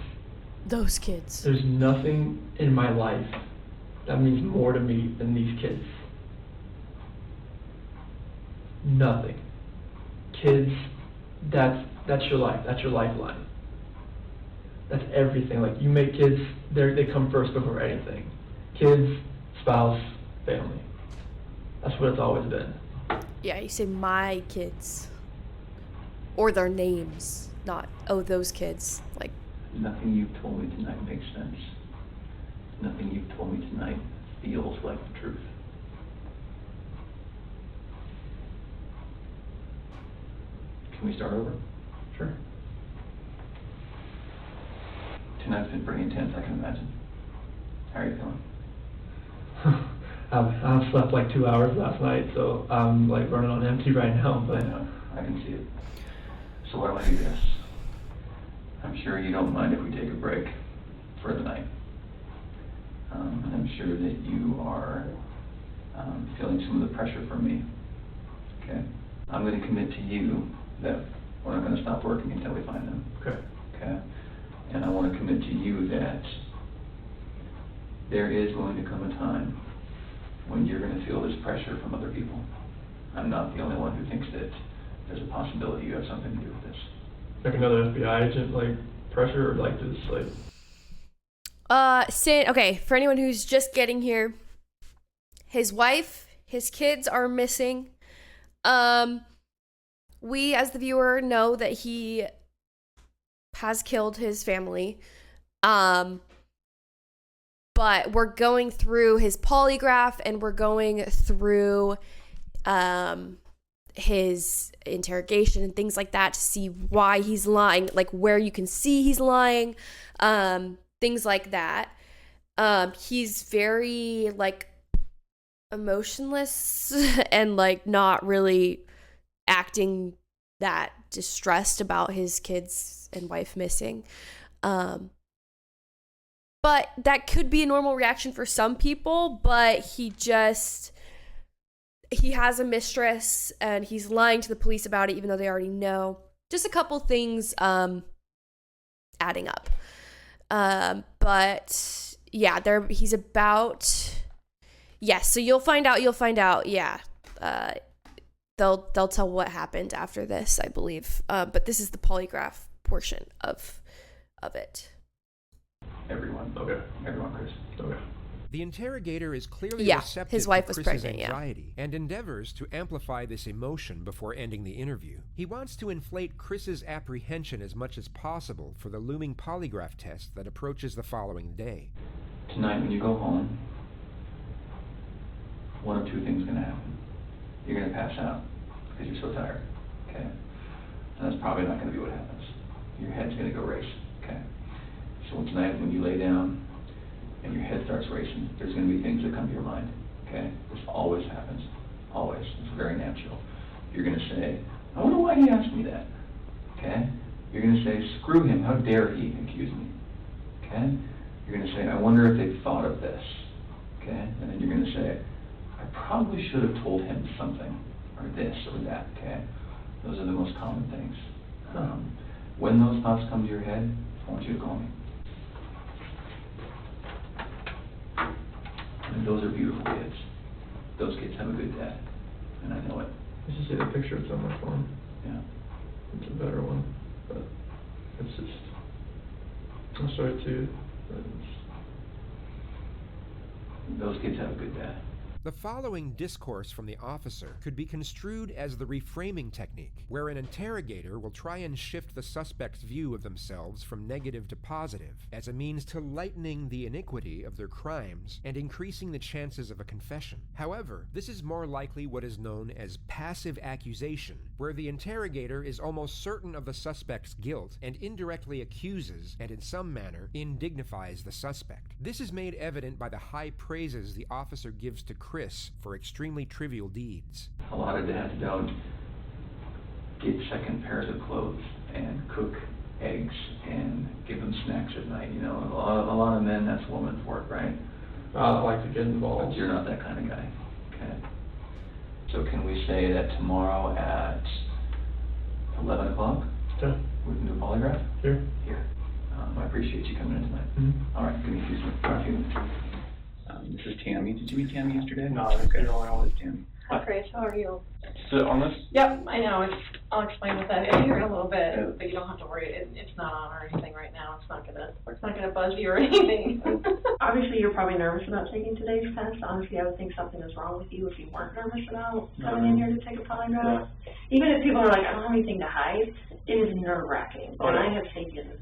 Those kids.
There's nothing in my life that means more to me than these kids. Nothing. Kids, that's your life. That's your lifeline. That's everything. Like, you make kids, they come first before anything. Kids, spouse, family. That's what it's always been.
Yeah, you say my kids. Or their names, not, oh, those kids. Like,
Nothing you've told me tonight makes sense. Nothing you've told me tonight feels like the truth. Can we start over?
Sure.
Tonight's been pretty intense, I can imagine. How are you feeling?
I've slept like 2 hours last night, so I'm like running on empty right now, but
I can see it. So why don't I do this? I'm sure you don't mind if we take a break for the night. I'm sure that you are feeling some of the pressure from me. Okay? I'm going to commit to you that we're not going to stop working until we find them.
okay.
Okay? And I want to commit to you that there is going to come a time when you're going to feel this pressure from other people. I'm not the only one who thinks that there's a possibility you have something to do with this.
Like another FBI agent, like pressure, or like just like.
Okay, for anyone who's just getting here, his wife, his kids are missing. We, as the viewer, know that he has killed his family. But we're going through his polygraph and we're going through his interrogation and things like that to see why he's lying, like where you can see he's lying, things like that. He's very like emotionless and like not really acting that distressed about his kids and wife missing. But that could be a normal reaction for some people, but he has a mistress and he's lying to the police about it even though they already know. Just a couple things adding up. But yeah, he's about, yes, so you'll find out, yeah. They'll tell what happened after this, I believe. But this is the polygraph portion of it.
Everyone.
Okay.
Everyone, Chris.
Okay.
The interrogator is clearly
Yeah,
receptive
his wife
to
was
Chris's
pregnant, yeah.
anxiety and endeavors to amplify this emotion before ending the interview. He wants to inflate Chris's apprehension as much as possible for the looming polygraph test that approaches the following day.
Tonight when you go home, one of two things is going to happen. You're going to pass out because you're so tired, okay? And that's probably not going to be what happens. Your head's going to go race, okay? So tonight when you lay down and your head starts racing, there's going to be things that come to your mind, okay? This always happens, always. It's very natural. You're going to say, I wonder why he asked me that, okay? You're going to say, screw him, how dare he accuse me, okay? You're going to say, I wonder if they thought of this, okay? And then you're going to say, I probably should have told him something, or this or that, okay? Those are the most common things. When those thoughts come to your head, I want you to call me. And those are beautiful kids. Those kids have a good dad, and I know it.
I just see the picture it's on my phone.
Yeah.
It's a better one, but it's just, I'll show it to you. But
those kids have a good dad.
The following discourse from the officer could be construed as the reframing technique, where an interrogator will try and shift the suspect's view of themselves from negative to positive, as a means to lightening the iniquity of their crimes and increasing the chances of a confession. However, this is more likely what is known as passive accusation, where the interrogator is almost certain of the suspect's guilt and indirectly accuses and in some manner indignifies the suspect. This is made evident by the high praises the officer gives to Chris for extremely trivial deeds.
A lot of dads don't get second pairs of clothes and cook eggs and give them snacks at night. You know, a lot of men, that's woman's work, right?
I like to get involved.
But you're not that kind of guy, okay? So can we say that tomorrow at 11 o'clock,
Okay.
we can do a polygraph?
Here.
Here. I appreciate you coming in tonight.
Mm-hmm.
All right, give me a few minutes. This is Tammy. Did you meet Tammy yesterday?
No,
okay.
you're only on.
Tammy.
Hi, Chris. How are you?
Sit on this?
Yep, I know. I'll explain with that here in a little bit, but you don't have to worry. It's not on or anything right now. It's not gonna buzz you or anything. Obviously, you're probably nervous about taking today's test. Honestly, I would think something is wrong with you if you weren't nervous about coming in here to take a polygraph. Even if people are like, I don't have anything to hide, it is nerve-wracking. And I have taken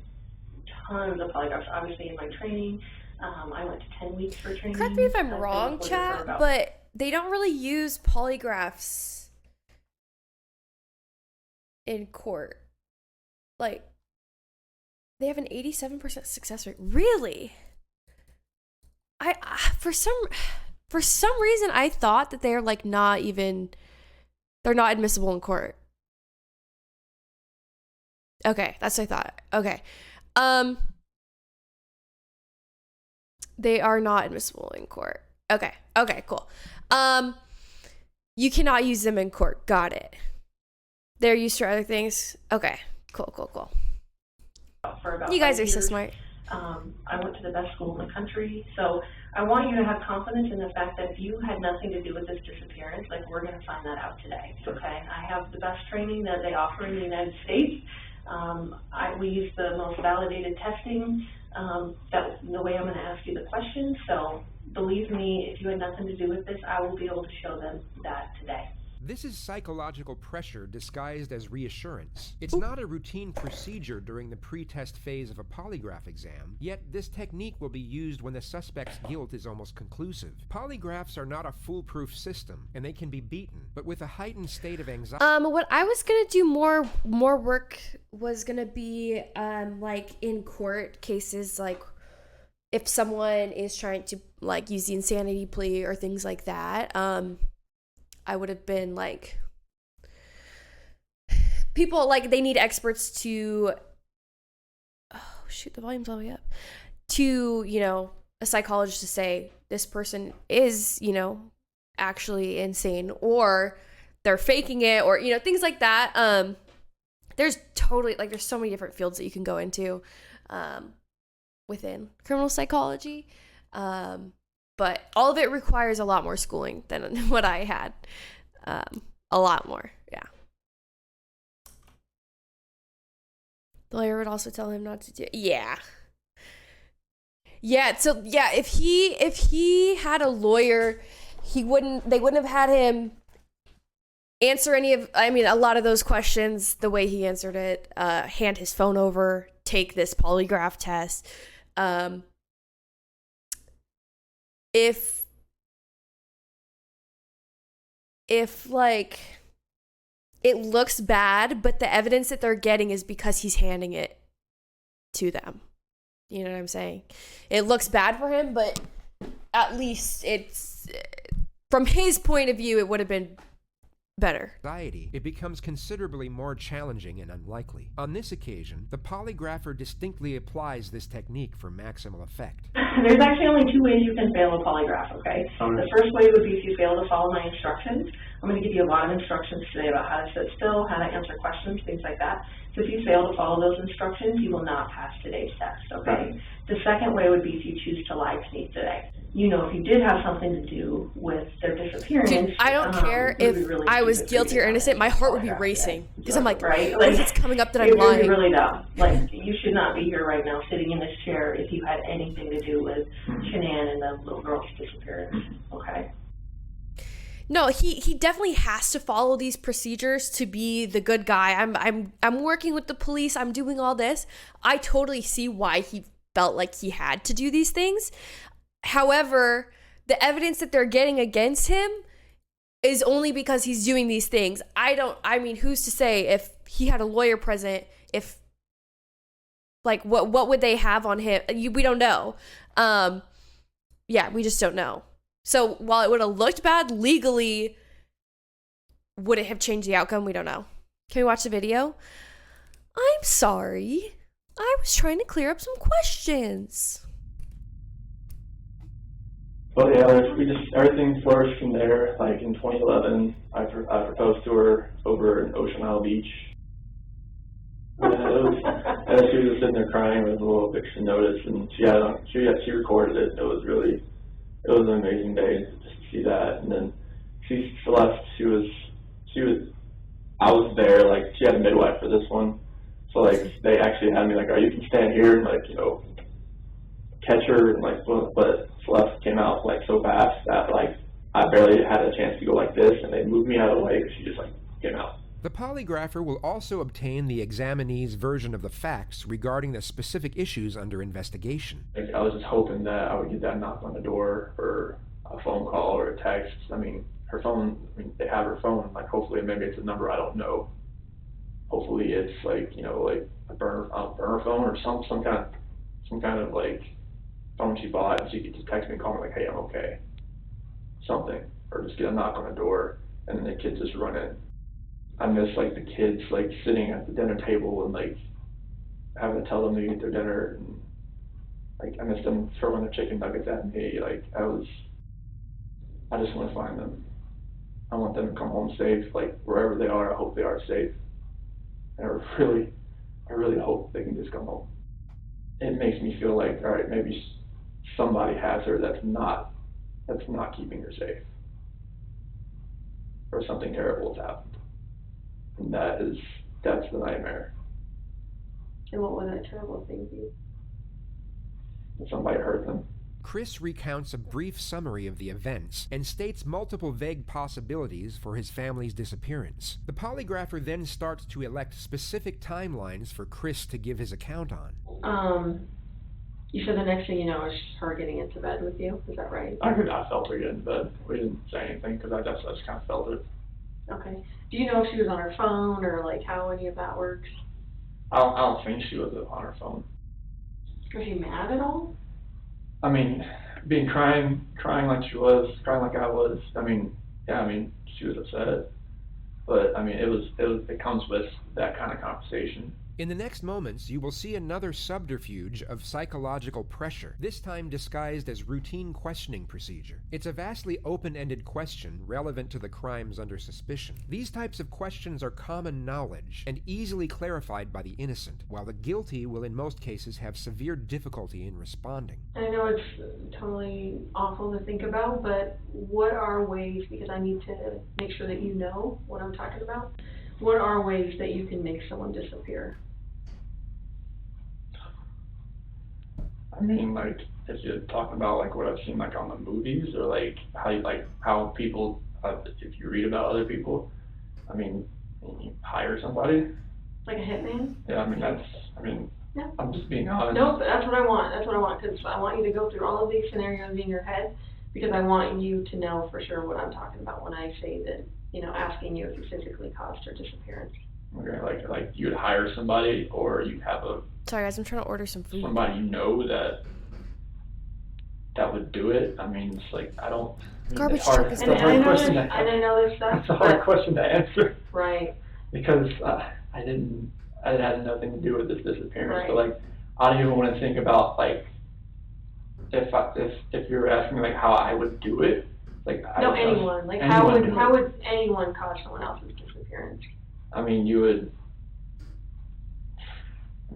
tons of polygraphs, obviously, in my training. I went to 10 weeks for training.
Correct me if I'm wrong, chat, but they don't really use polygraphs in court. Like, they have an 87% success rate. Really? I for some reason I thought that they're like they're not admissible in court. Okay, that's what I thought. Okay. They are not admissible in court. Okay, cool. You cannot use them in court. Got it. They're used for other things. Okay, cool.
For about
You guys
5
are so
years.
smart.
I went to the best school in the country. So I want you to have confidence in the fact that you had nothing to do with this disappearance. Like, we're going to find that out today, okay? I have the best training that they offer in the United States. We use the most validated testing. That's the way I'm going to ask you the questions. So believe me, if you had nothing to do with this, I will be able to show them that today.
This is psychological pressure disguised as reassurance. It's not a routine procedure during the pre-test phase of a polygraph exam, yet this technique will be used when the suspect's guilt is almost conclusive. Polygraphs are not a foolproof system, and they can be beaten, but with a heightened state of anxiety...
What I was gonna do more work was gonna be, like, in court cases, like, if someone is trying to, like, use the insanity plea or things like that, I would have been like, people, like, they need experts to, oh shoot, the volume's all the way up, to, you know, a psychologist to say this person is, you know, actually insane, or they're faking it, or, you know, things like that. There's totally, like, there's so many different fields that you can go into within criminal psychology. But all of it requires a lot more schooling than what I had. A lot more, yeah. The lawyer would also tell him not to do. Yeah. So yeah, if he had a lawyer, they wouldn't have had him answer a lot of those questions the way he answered it. Hand his phone over, take this polygraph test. If like it looks bad, but the evidence that they're getting is because he's handing it to them. You know what I'm saying? It looks bad for him, but at least it's, from his point of view, it would have been better.
It becomes considerably more challenging and unlikely. On this occasion, the polygrapher distinctly applies this technique for maximal effect.
There's actually only two ways you can fail a polygraph, okay? The first way would be if you fail to follow my instructions. I'm going to give you a lot of instructions today about how to sit still, how to answer questions, things like that. So if you fail to follow those instructions, you will not pass today's test, okay? The second way would be if you choose to lie to me today. You know, if you did have something to do with their disappearance.
Dude, I don't care if
really
I was guilty or innocent, my heart would be racing. Because I'm like,
right?
What if it's coming up that I'm
It would be
lying?
really dumb. Like, you should not be here right now sitting in this chair if you had anything to do with Shanann and the little girl's disappearance, okay?
No, he definitely has to follow these procedures to be the good guy. I'm working with the police. I'm doing all this. I totally see why he felt like he had to do these things. However, the evidence that they're getting against him is only because he's doing these things. Who's to say if he had a lawyer present, if, like, what would they have on him? We don't know. Yeah, we just don't know. So while it would have looked bad legally, would it have changed the outcome? We don't know. Can we watch the video? I'm sorry. I was trying to clear up some questions.
Well, yeah, everything flourished from there. Like in 2011, I proposed to her over in Ocean Isle Beach. And as she was sitting there crying with a little eviction notice, and she recorded it. It was an amazing day just to see that. And then she left. I was there. Like, she had a midwife for this one, so like they actually had me like, "Oh, you can stand here and, like, you know, catch her." And like, but Celeste came out like so fast that like I barely had a chance to go like this, and they moved me out of the way because she just like came out.
The polygrapher will also obtain the examinee's version of the facts regarding the specific issues under investigation.
Like, I was just hoping that I would get that knock on the door or a phone call or a text. I mean, her phone, they have her phone. Like, hopefully maybe it's a number I don't know. Hopefully it's like, you know, like a burner phone or some kind of like phone she bought, and she could just text me and call me like, "Hey, I'm okay." Something. Or just get a knock on the door and then the kids just run in. I miss like the kids like sitting at the dinner table and like having to tell them to eat their dinner, and like I miss them throwing their chicken nuggets at me. Like, I just want to find them. I want them to come home safe. Like, wherever they are, I hope they are safe. And I really hope they can just come home. it makes me feel like, all right, maybe somebody has her that's not keeping her safe, or something terrible has happened, and that's the nightmare.
And what would that terrible thing be?
That somebody hurt them.
Chris recounts a brief summary of the events and states multiple vague possibilities for his family's disappearance. The polygrapher then starts to elect specific timelines for Chris to give his account on.
You said the next thing you know is her getting into bed with you. Is that right?
I felt her get into bed. We didn't say anything because I just kind of felt it.
Okay. Do you know if she was on her phone or like how any of that works?
I don't think she was on her phone.
Was she mad at all?
I mean, crying like she was, crying like I was. I mean, she was upset, but I mean, it comes with that kind of conversation.
In the next moments, you will see another subterfuge of psychological pressure, this time disguised as routine questioning procedure. It's a vastly open-ended question relevant to the crimes under suspicion. These types of questions are common knowledge and easily clarified by the innocent, while the guilty will in most cases have severe difficulty in responding.
I know it's totally awful to think about, but what are ways, because I need to make sure that you know what I'm talking about, what are ways that you can make someone disappear?
I mean, like, if you're talking about, like, what I've seen, like, on the movies, or, like, how people, if you read about other people, I mean, you hire somebody.
Like a hitman?
Yeah, I mean,
yeah.
I'm just being honest.
No, but that's what I want, because I want you to go through all of these scenarios in your head, because I want you to know for sure what I'm talking about when I say that, asking you if you physically caused her disappearance.
Okay, like you'd hire somebody, or you have
Sorry guys, I'm trying to order some food.
Somebody that would do it. I mean, it's like, I don't.
Garbage truck is
and I know this stuff.
It's a hard question to answer.
Right.
Because it had nothing to do with this disappearance.
Right.
So like, I don't even want to think about like, if you're asking like how I would do it, like
anyone. Like how would anyone cause someone else's disappearance?
I mean, you would.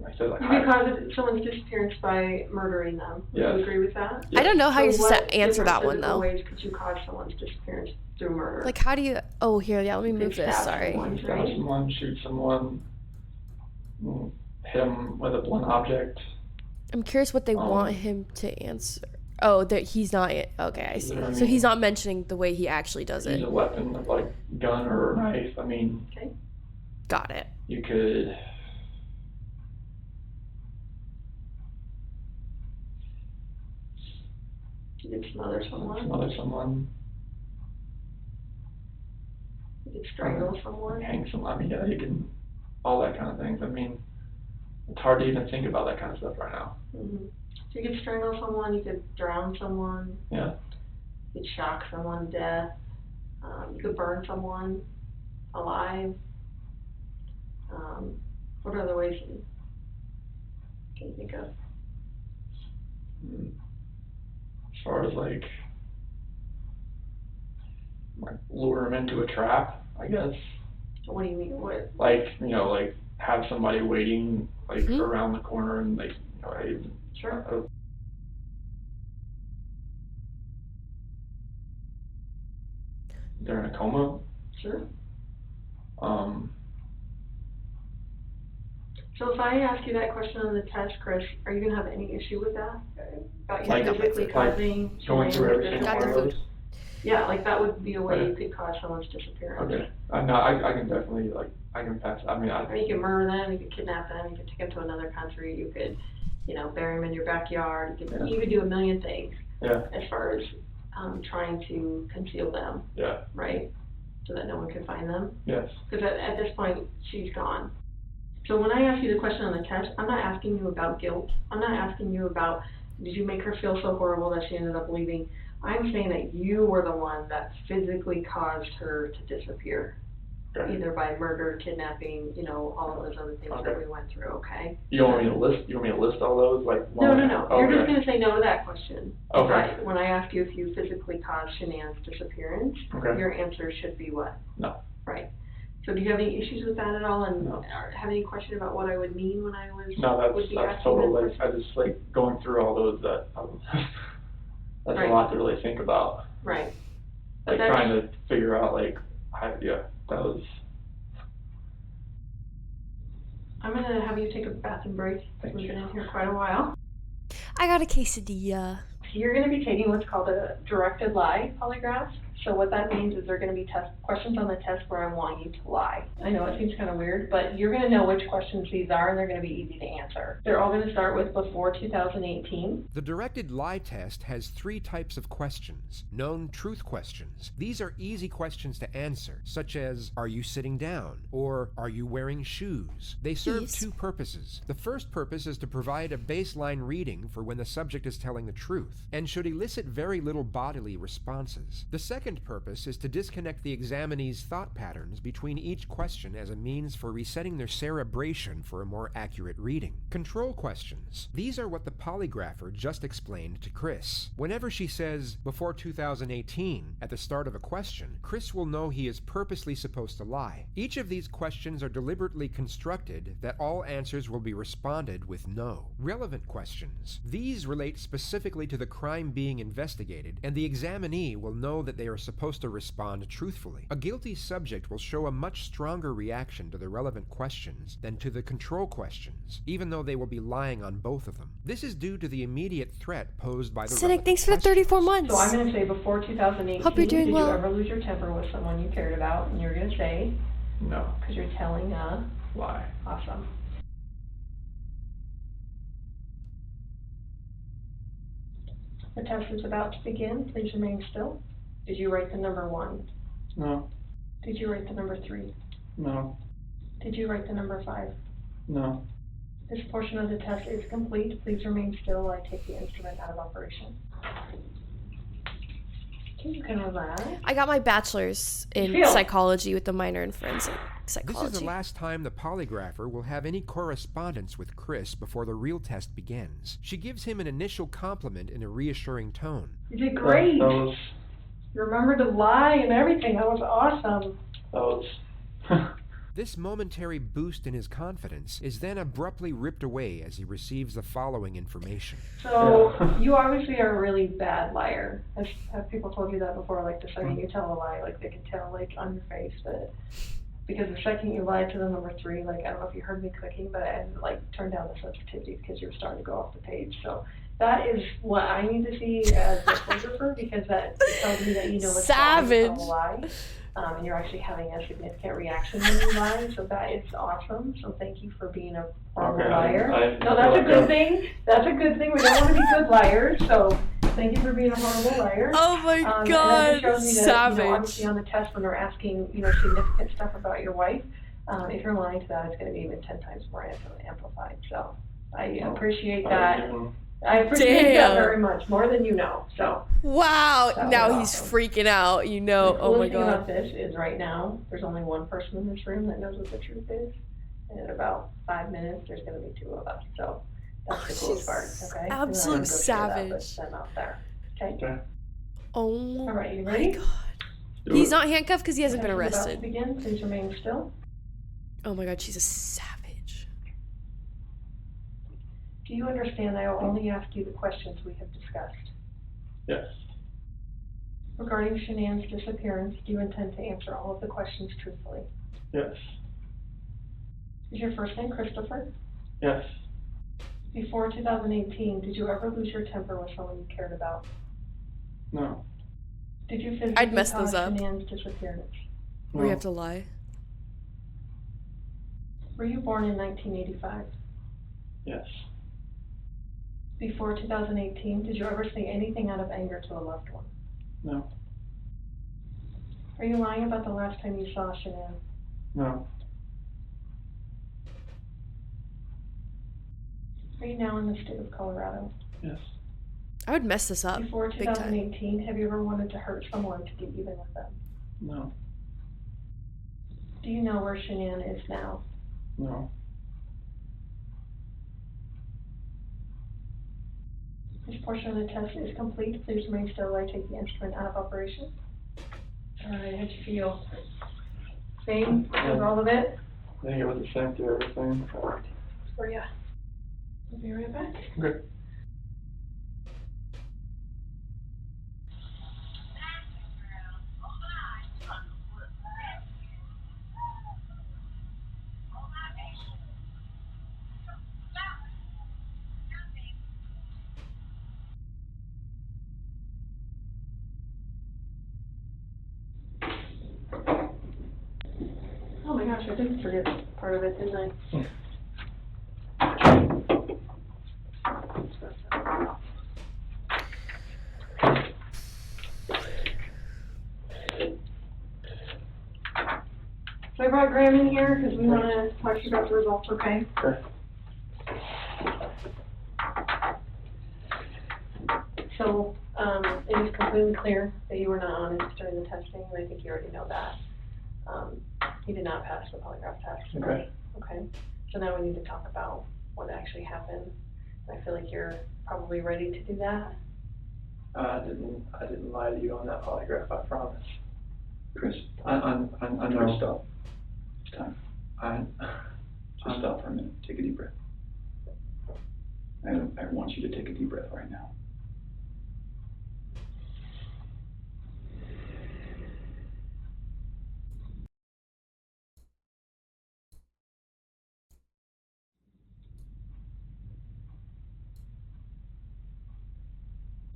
I said, like,
you could cause someone's disappearance by murdering them. Would you agree with that?
I don't know how you're supposed to answer that one though.
What ways could you cause someone's disappearance through murder?
Like how do you? Oh here, yeah. Let me move this. Sorry.
Stab someone, shoot someone, hit them with a blunt object.
I'm curious what they want him to answer. Oh, that he's not. Okay, I see. So he's not mentioning the way he actually does it.
Use a weapon, like gun or a knife. I mean.
Okay.
Got it.
You could.
You could smother someone. You could strangle someone.
Hang someone. I mean, yeah, you can. All that kind of things. I mean, it's hard to even think about that kind of stuff right now.
Mm-hmm. So you could strangle someone, you could drown someone.
Yeah.
You could shock someone to death. You could burn someone alive. What other ways can you think of?
As far as like lure them into a trap, I guess.
What do you mean? What?
Like, like have somebody waiting like around the corner and like, hey,
sure.
They're in a coma.
Sure. So if I ask you that question on the test, Chris, are you going to have any issue with that? About you physically causing
going through every single one of those?
Yeah, like that would be a way you could cause someone's disappearance.
Okay. No, I can definitely, I can pass. I mean,
you could murder them, you could kidnap them, you could take them to another country, you could, bury them in your backyard, you could do a million things.
Yeah.
As far as trying to conceal them.
Yeah.
Right? So that no one can find them.
Yes.
Because at this point, she's gone. So when I ask you the question on the test, I'm not asking you about guilt. I'm not asking you about, did you make her feel so horrible that she ended up leaving? I'm saying that you were the one that physically caused her to disappear. Okay. Either by murder, kidnapping, all of those other things that we went through, okay?
You want me to list all those?
No. You're just going to say no to that question.
Okay.
Right. When I ask you if you physically caused Shanann's disappearance, your answer should be what?
No.
Right. So do you have any issues with that at all, and or have any question about what I would mean when I was
No,
would be
that's
asking
total,
that
like,
question?
I just like going through all those that, that's
Right.
a lot to really think about.
Right. But
Like
that's,
trying to figure out like, that was,
I'm gonna have you take a bathroom break.
Thank
We've
you.
been in here quite a while.
I got a quesadilla.
So you're gonna be taking what's called a directed lie polygraph. So what that means is there are gonna be questions on the test where I want you to lie. I know it seems kind of weird, but you're gonna know which questions these are, and they're gonna be easy to answer. They're all gonna start with before 2018.
The directed lie test has 3 types of questions. Known truth questions. These are easy questions to answer, such as, are you sitting down? Or, are you wearing shoes? They serve
Yes.
2 purposes. The first purpose is to provide a baseline reading for when the subject is telling the truth, and should elicit very little bodily responses. The second purpose is to disconnect the examinee's thought patterns between each question as a means for resetting their cerebration for a more accurate reading. Control questions. These are what the polygrapher just explained to Chris. Whenever she says, before 2018, at the start of a question, Chris will know he is purposely supposed to lie. Each of these questions are deliberately constructed that all answers will be responded with no. Relevant questions. These relate specifically to the crime being investigated, and the examinee will know that they are supposed to respond truthfully. A guilty subject will show a much stronger reaction to the relevant questions than to the control questions, even though they will be lying on both of them. This is due to the immediate threat posed by the
Cynic,
relevant
thanks for the
questions.
34 months.
So I'm gonna say before 2018,
Hope you're doing
did
well.
you ever lose your temper with someone you cared about? And you're gonna say,
no,
because you're telling a
lie.
awesome. The test is about to begin. Please remain still. Did you write the number 1?
No,
Did you write the number 3?
no,
Did you write the number 5?
no.
This portion of the test is complete. Please remain still while I take the instrument out of operation. Okay, you can relax.
I got my bachelor's in
Feel.
psychology with a minor in forensic
This
psychology.
is the last time the polygrapher will have any correspondence with Chris before the real test begins. She gives him an initial compliment in a reassuring tone.
You did great.
That was,
You remembered to lie and everything. That was awesome.
that was,
This momentary boost in his confidence is then abruptly ripped away as he receives the following information.
So
Yeah.
you obviously are a really bad liar. Have people told you that before? Like the second you tell a lie, like they can tell like on your face that because the second you lied to the number 3, like I don't know if you heard me clicking, but I had like turned down the sensitivity because you were starting to go off the page. So that is what I need to see as a photographer because that tells me that you know what's
Savage.
a lie. And you're actually having a significant reaction when you lie, so that is awesome. So thank you for being a horrible
Okay,
liar.
I
No, that's a
feel
good
like
thing. That's a good thing. We don't want to be good liars, so thank you for being a horrible liar.
Oh my
And
god,
that just shows me that,
savage.
obviously on the test when they're asking, significant stuff about your wife, if you're lying to that, it's going to be even 10 times more amplified. So I appreciate that. I appreciate that
Damn.
very much, more than you know. So.
Wow,
That
now
was
he's
awesome.
freaking out, you know.
The
Oh my
coolest thing about
god.
this is right now, there's only one person in this room that knows what the truth is. And in about 5 minutes, there's gonna be 2 of us, so that's the coolest part, okay? And then I'm
absolute
gonna go share that
savage.
with them out there, okay?
okay.
Oh
All right, you
my
ready?
god.
Do
He's
it.
not handcuffed because he hasn't been
Test is about
arrested.
to begin, please remain still.
Oh my god, she's a savage.
Do you understand I will only ask you the questions we have discussed?
Yes,
Regarding Shanann's disappearance, do you intend to answer all of the questions truthfully?
yes,
Is your first name Christopher?
yes,
Before 2018, did you ever lose your temper with someone you cared about?
no,
Did you physically
I'd mess
cause
those up.
Shanann's disappearance?
no,
We have to lie.
Were you born in 1985?
yes,
Before 2018, did you ever say anything out of anger to a loved one?
no,
Are you lying about the last time you saw Shanann?
no,
Are you now in the state of Colorado?
yes,
I would mess this up.
Before
Big time.
2018, have you ever wanted to hurt someone to get even with them?
no,
Do you know where Shanann is now?
no.
This portion of the test is complete. Please remain still while I take the instrument out of operation. All right, how'd you feel? Same as all of it?
I think it was the same through everything.
For ya. I'll be right back.
Okay.
Oh my gosh, I did forget part of it, didn't I? So I brought Graham in here because we want to talk to you about the results, okay?
Okay.
So, it is completely clear that you were not honest during the testing, and I think you already know that. You did not pass the polygraph test.
Okay.
Okay, so now we need to talk about what actually happened. And I feel like you're probably ready to do that.
I didn't lie to you on that polygraph, I promise.
Chris,
I
Chris,
know.
stop. It's time. Just stop for a minute. Take a deep breath. I want you to take a deep breath right now.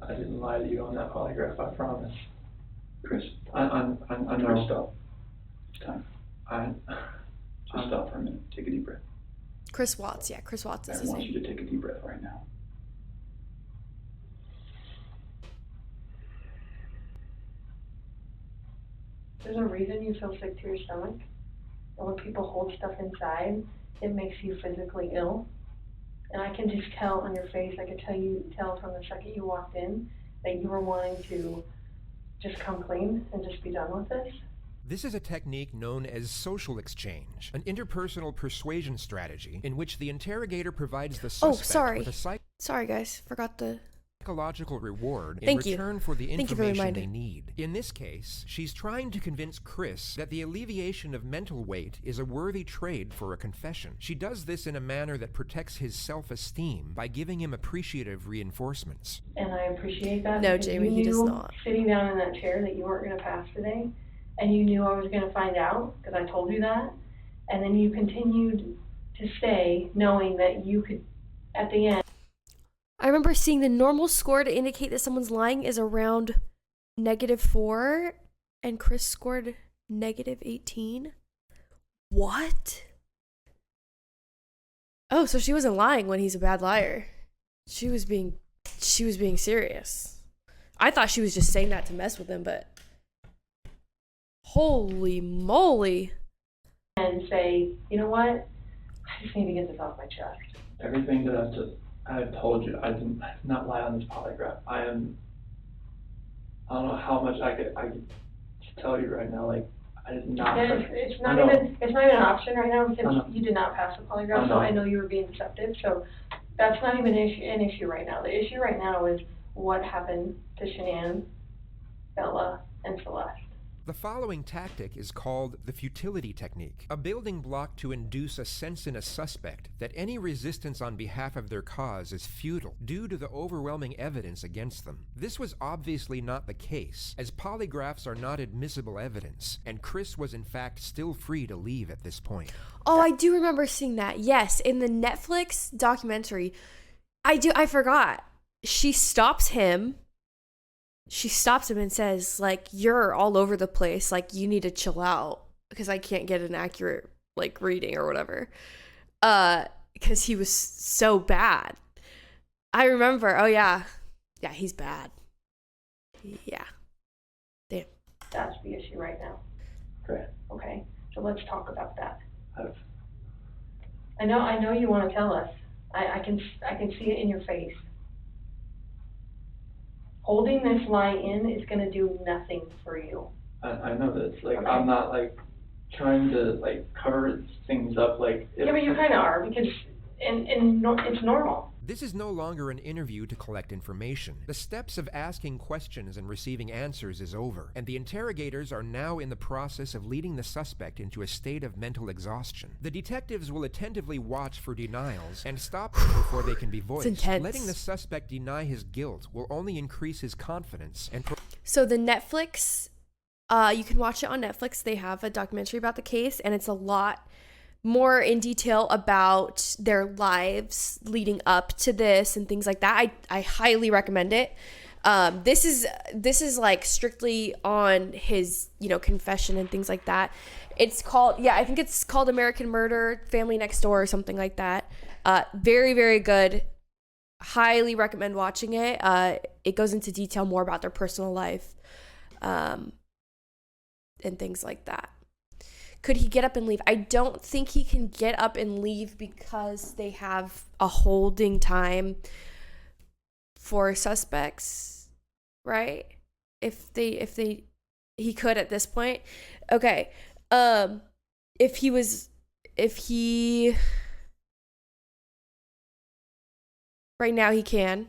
I didn't lie to you on that polygraph, I promise.
Chris,
I know.
Chris, stop. It's time. Just
I'm-
stop for a minute. Take a deep breath.
Chris Watts. Yeah, Chris Watts is
I
his
want
name.
you to take a deep breath right now.
There's a reason you feel sick to your stomach. And when people hold stuff inside, it makes you physically ill. And I can just tell on your face, I could tell from the second you walked in that you were wanting to just come clean and just be done with this.
This is a technique known as social exchange, an interpersonal persuasion strategy in which the interrogator provides the suspect with a
Sorry, guys. Forgot the...
psychological reward in
Thank you.
return for the
Thank you for
information they
reminding.
need. In this case, she's trying to convince Chris that the alleviation of mental weight is a worthy trade for a confession. She does this in a manner that protects his self-esteem by giving him appreciative reinforcements.
And I appreciate that.
No,
because
Jamie,
you
he does
knew
not.
Sitting down in that chair that you weren't going to pass today, and you knew I was going to find out because I told you that, and then you continued to stay knowing that you could, at the end.
I remember seeing the normal score to indicate that someone's lying is around -4, and Chris scored -18. What? Oh, so she wasn't lying when he's a bad liar. She was being serious. I thought she was just saying that to mess with him, but holy moly.
And say, you know what? I just need to get this off my chest.
Everything that I've told you, I did not lie on this polygraph. I don't know how much I could tell you right now, like, I did not.
It's not even an option right now because you did not pass the polygraph, so
know.
I know you were being deceptive, so that's not even an issue right now. The issue right now is what happened to Shanann, Bella, and Celeste.
The following tactic is called the futility technique, a building block to induce a sense in a suspect that any resistance on behalf of their cause is futile due to the overwhelming evidence against them. This was obviously not the case, as polygraphs are not admissible evidence, and Chris was in fact still free to leave at this point.
Oh, I do remember seeing that. Yes, in the Netflix documentary. I forgot. She stops him and says, like, you're all over the place. Like, you need to chill out because I can't get an accurate, like, reading or whatever. Because he was so bad. I remember, oh, yeah. Yeah, he's bad. Yeah. Damn.
That's the issue right now.
Okay.
Okay, so let's talk about that.
I've-
I know you want to tell us. I can see it in your face. Holding this lie in is going to do nothing for you.
I know this. Like,
Okay.
I'm not, like, trying to, like, cover things up, like...
Yeah, but you kind of are because it's normal.
This is no longer an interview to collect information. The steps of asking questions and receiving answers is over, and the interrogators are now in the process of leading the suspect into a state of mental exhaustion. The detectives will attentively watch for denials and stop them before they can be voiced.
It's intense.
Letting the suspect deny his guilt will only increase his confidence and
So the Netflix, you can watch it on Netflix. They have a documentary about the case, and it's a lot more in detail about their lives leading up to this and things like that. I highly recommend it. This is like strictly on his, confession and things like that. It's called, I think it's called American Murder, Family Next Door or something like that. Very, very good. Highly recommend watching it. It goes into detail more about their personal life, and things like that. Could he get up and leave? I don't think he can get up and leave because they have a holding time for suspects, right? If he could at this point. Okay. If he right now he can.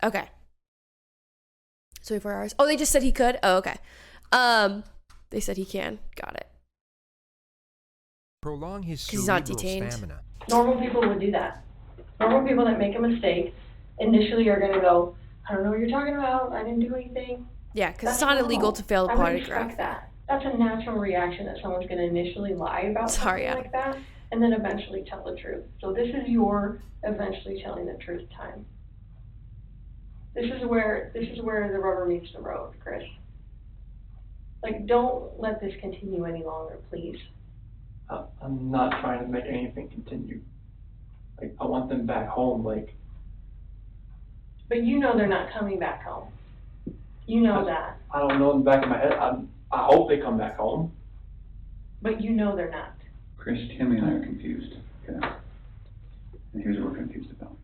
Okay. 24 hours. Oh, they just said he could? Oh, okay. They said he can. Got it.
prolong his
He's not
cerebral
detained.
stamina.
Normal people would do that. Normal people that make a mistake initially are gonna go, I don't know what you're talking about, I didn't do anything.
Yeah, because it's
That's
not illegal
normal.
to fail the
I would
polygraph.
expect that. That's a natural reaction that someone's gonna initially lie about
Sorry,
something
Adam.
like that, and then eventually tell the truth. So this is your eventually telling the truth time. This is where the rubber meets the road, Chris. Like, don't let this continue any longer, please.
I'm not trying to make anything continue. Like, I want them back home, like.
But you know they're not coming back home. You know that.
I don't know in the back of my head. I hope they come back home.
But you know they're not.
Chris, Tammy and I are confused, okay? And here's what we're confused about.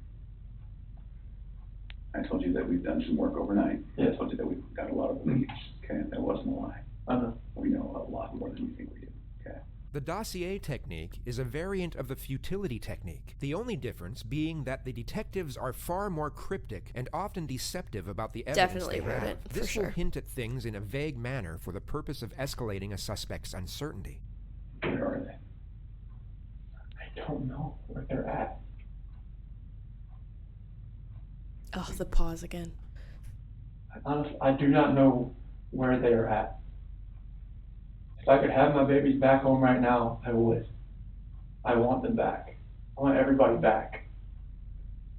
I told you that we've done some work overnight.
Yeah.
I told you that we've got a lot of leads, okay? That wasn't a lie.
I know.
We know a lot more than you think we do, okay?
The dossier technique is a variant of the futility technique, the only difference being that the detectives are far more cryptic and often deceptive about the evidence
Definitely
they
heard
have.
it, for
This
sure.
will hint at things in a vague manner for the purpose of escalating a suspect's uncertainty.
Where are they?
I don't know where they're at.
Oh, the pause again.
Honestly, I do not know where they are at. If I could have my babies back home right now, I would. I want them back. I want everybody back.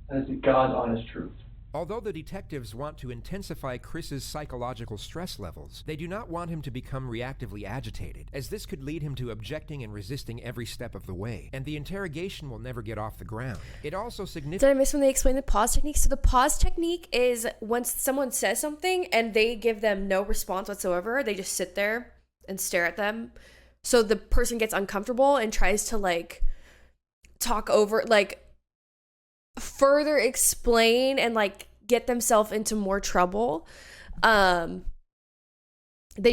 That is the God's honest truth.
Although the detectives want to intensify Chris's psychological stress levels, they do not want him to become reactively agitated, as this could lead him to objecting and resisting every step of the way, and the interrogation will never get off the ground. It also
Did I miss when they explained the pause technique? So the pause technique is once someone says something and they give them no response whatsoever, they just sit there and stare at them. So the person gets uncomfortable and tries to like talk over, like further explain and like get themselves into more trouble. They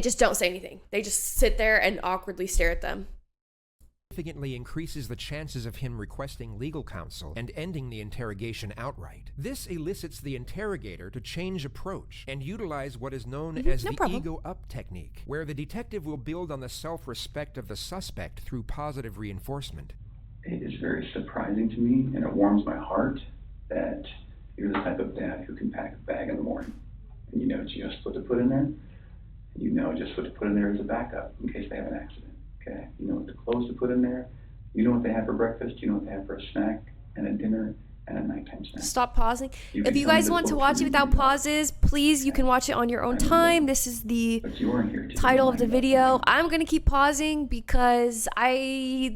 just don't say anything. They just sit there and awkwardly stare at them.
significantly increases the chances of him requesting legal counsel and ending the interrogation outright. This elicits the interrogator to change approach and utilize what is known as the ego up technique, where the detective will build on the self-respect of the suspect through positive reinforcement.
It is very surprising to me, and it warms my heart that you're the type of dad who can pack a bag in the morning, and you know just what to put in there, and you know just what to put in there as a backup in case they have an accident. Okay, you know what the clothes to put in there, you know what they have for breakfast, you know what they have for a snack, and a dinner, and a nighttime snack.
Stop pausing.
You
If
can
you
tell me
guys
the
want to
books
watch it
you
without
read.
pauses, please, you can watch it on your own time. This is the
But you aren't here to
title of the
remind
video.
us.
I'm gonna keep pausing because I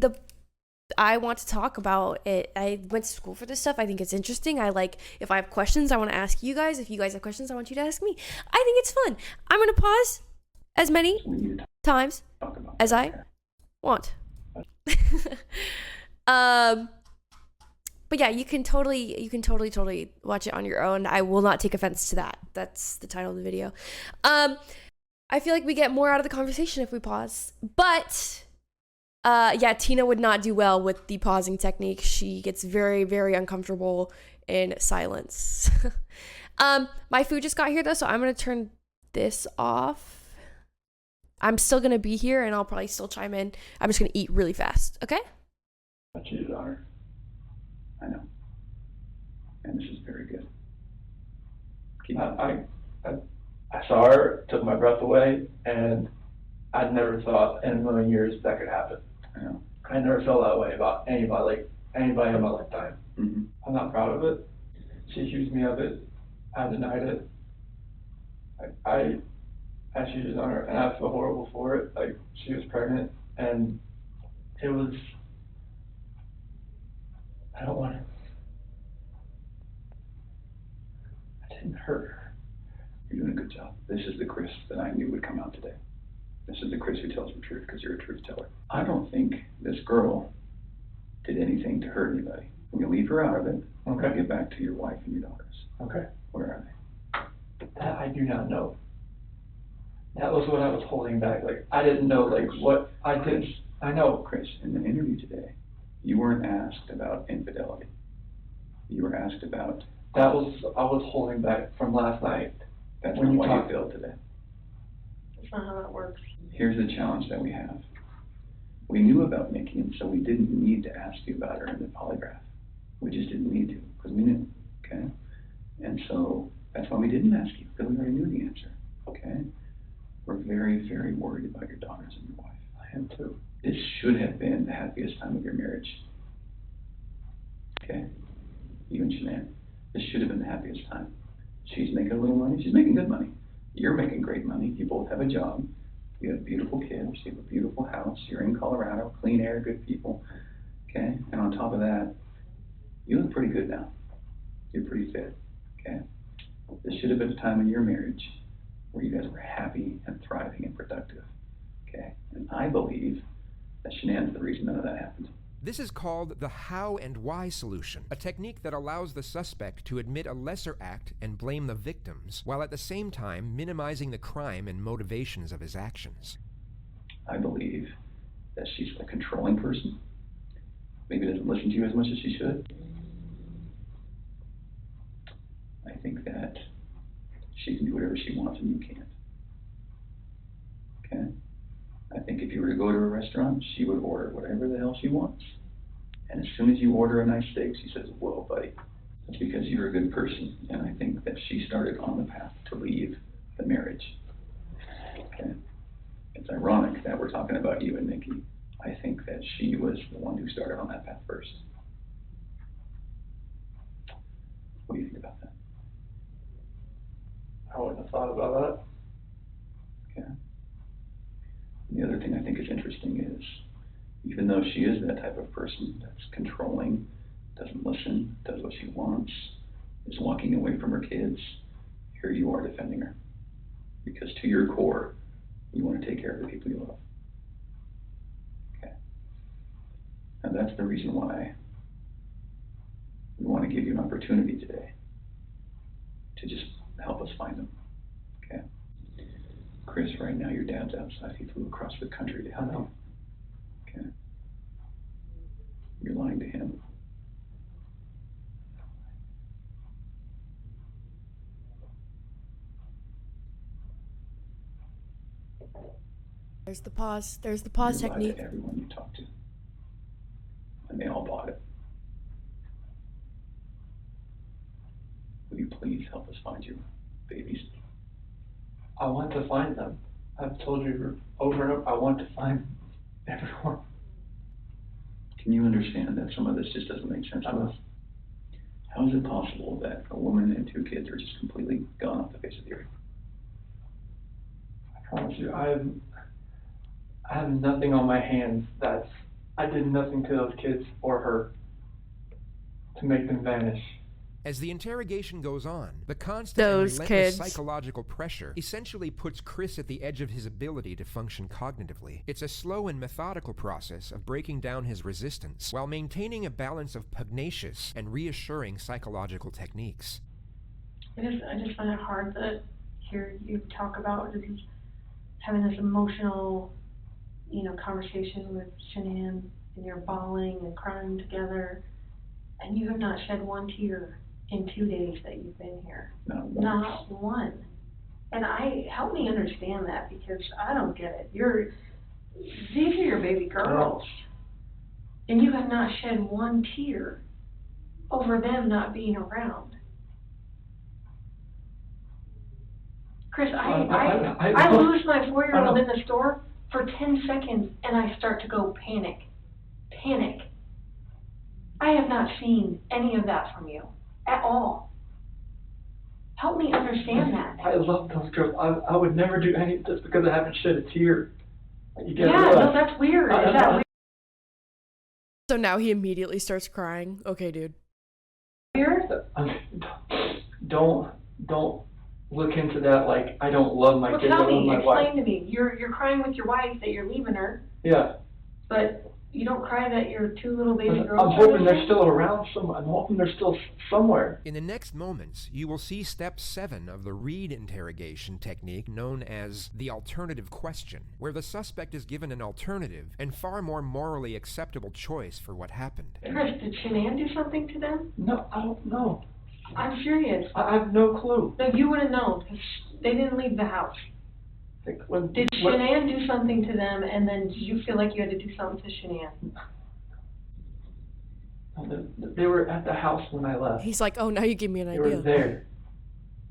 want to talk about it. I went to school for this stuff. I think it's interesting. If I have questions, I want to ask you guys. If you guys have questions, I want you to ask me. I think it's fun. I'm gonna pause as many
We need to
times
talk about
as
that,
I
okay?
want. But yeah, you can totally watch it on your own. I will not take offense to that. That's the title of the video. I feel like we get more out of the conversation if we pause. But Yeah, Tina would not do well with the pausing technique. She gets very, very uncomfortable in silence. My food just got here though, so I'm gonna turn this off. I'm still gonna be here and I'll probably still chime in. I'm just gonna eat really fast, okay?
I cheated on her. I know. And this is very good.
I saw her, took my breath away, and I'd never thought in a million years that could happen.
I know.
I never felt that way about anybody in my lifetime.
Mm-hmm.
I'm not proud of it. She accused me of it. I denied it. I cheated on her, and I feel horrible for it. Like, she was pregnant, and it was, I don't want to, I didn't hurt her.
You're doing a good job. This is the Chris that I knew would come out today. This is the Chris who tells the truth because you're a truth teller. I don't think this girl did anything to hurt anybody. When you leave her out of it,
Okay.
get back to your wife and your daughters.
Okay.
Where are they?
That I do not know. That was what I was holding back. Like, I didn't know, like, what I did. I know.
Chris, in the interview today, you weren't asked about infidelity. You were asked about...
I was holding back from last night.
That's
when
not
you
why
talk-
you failed today.
That's not how that works.
Here's the challenge that we have. We knew about Nikki, and so we didn't need to ask you about her in the polygraph. We just didn't need to, because we knew, okay? And so that's why we didn't ask you, because we already knew the answer, okay? We're very, very worried about your daughters and your wife.
I am too.
This should have been the happiest time of your marriage, okay? You and Shanann. This should have been the happiest time. She's making a little money. She's making good money. You're making great money. You both have a job. You have beautiful kids. You have a beautiful house. You're in Colorado. Clean air, good people. Okay? And on top of that, you look pretty good now. You're pretty fit. Okay? This should have been a time in your marriage where you guys were happy and thriving and productive. Okay? And I believe that Shanann's the reason none of that happened.
This is called the how and why solution, a technique that allows the suspect to admit a lesser act and blame the victims, while at the same time minimizing the crime and motivations of his actions.
I believe that she's a controlling person. Maybe doesn't listen to you as much as she should. I think that she can do whatever she wants and you can't. Okay? I think if you were to go to a restaurant, she would order whatever the hell she wants. And as soon as you order a nice steak, she says, whoa, buddy. That's because you're a good person. And I think that she started on the path to leave the marriage. Okay? It's ironic that we're talking about you and Nikki. I think that she was the one who started on that path first. What do you think about that?
I wouldn't have thought about
Okay. And the other thing I think is interesting is, even though she is that type of person that's controlling, doesn't listen, does what she wants, is walking away from her kids, here you are defending her. Because to your core, you want to take care of the people you love. Okay. And that's the reason why we want to give you an opportunity today to just help us find them. Okay. Chris, right now your dad's outside. He flew across the country to help you. Okay. You're lying to him.
There's the pause. There's the pause
You lied
technique.
to everyone you talked to. And they all bought it. Will you please help us find your babies?
that. I want to find them. I've told you over and over, I want to find everyone.
Can you understand that some of this just doesn't make sense to us? How is it possible that a woman and 2 kids are just completely gone off the face of the earth?
I promise you, I have nothing on my hands I did nothing to those kids or her to make them vanish.
As the interrogation goes on, the constant
Those
and relentless
kids.
psychological pressure essentially puts Chris at the edge of his ability to function cognitively. It's a slow and methodical process of breaking down his resistance while maintaining a balance of pugnacious and reassuring psychological techniques.
I just find it hard to hear you talk about just having this emotional conversation with Shanann, and you're bawling and crying together, and you have not shed one tear in 2 days that you've been here. Not one. And help me understand that, because I don't get it. These are your baby girls, and you have not shed one tear over them not being around. Chris, I lose my 4-year-old in the store for 10 seconds, and I start to go panic. I have not seen any of that from you at all. Help me understand that.
I love those girls. I would never do any just because I haven't shed a tear.
No, that's weird. Is that weird?
So now he immediately starts crying. Okay, dude.
Weird?
Don't look into that like I don't love my kids.
Tell
I love
me,
my wife.
explain to me. You're crying with your wife that you're leaving her.
Yeah.
But you don't cry that your 2 little baby girls
I'm hoping they're still around somewhere. I'm hoping they're still somewhere.
In the next moments, you will see step 7 of the Reed interrogation technique known as the alternative question, where the suspect is given an alternative and far more morally acceptable choice for what happened.
Chris, did Shanann do something to them?
No, I don't know.
I'm serious.
I have no clue.
No, you would have known, because they didn't leave the house. Did Shanann do something to them, and then did you feel like you had to do something to Shanann?
They were at the house when I left.
He's like, oh, now you give me an idea.
They were there.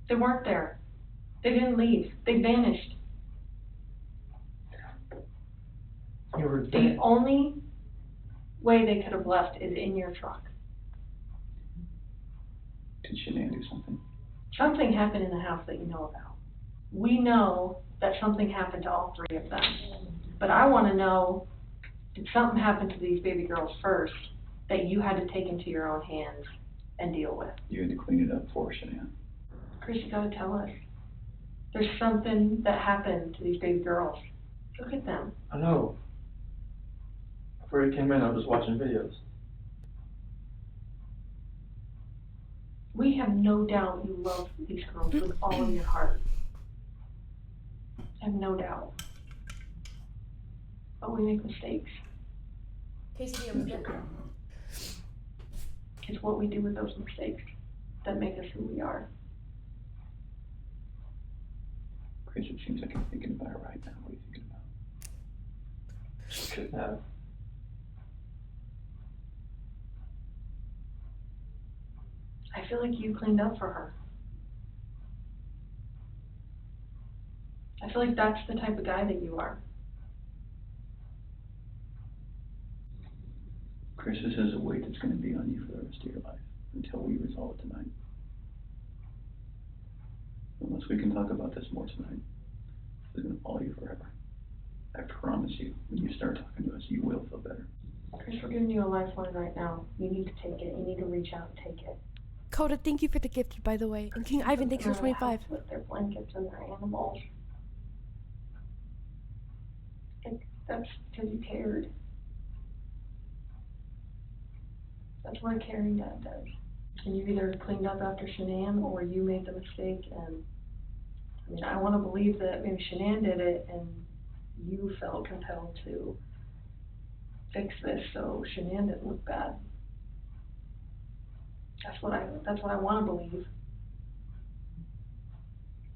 They weren't there. They didn't leave. They vanished.
They were there.
The only way they could have left is in your truck.
Did Shanann do something?
Something happened in the house that you know about. We know that something happened to all 3 of them. But I want to know, did something happen to these baby girls first that you had to take into your own hands and deal with?
You had to clean it up for Shanann.
Chris, you gotta tell us. There's something that happened to these baby girls. Look at them.
I know. Before he came in, I was watching videos.
We have no doubt you love these girls with all of your heart. I have no doubt. But we make mistakes. It's what we do with those mistakes that make us who we are.
Chris, it seems like you're thinking about it right now. What are you thinking about?
Shouldn't have.
I feel like you cleaned up for her. I feel like that's the type of guy that you are.
Chris, this is a weight that's going to be on you for the rest of your life until we resolve it tonight. Unless we can talk about this more tonight, this is going to follow you forever. I promise you, when you start talking to us, you will feel better.
Chris, we're giving you a lifeline right now. You need to take it. You need to reach out and take it.
Coda, thank you for the gift, by the way. And King Ivan, thanks for 25.
With their blankets and their animals. That's because you cared. That's what a caring dad does. And you either cleaned up after Shanann or you made the mistake. And I mean, I want to believe that maybe Shanann did it and you felt compelled to fix this so Shanann didn't look bad. That's what I want to believe.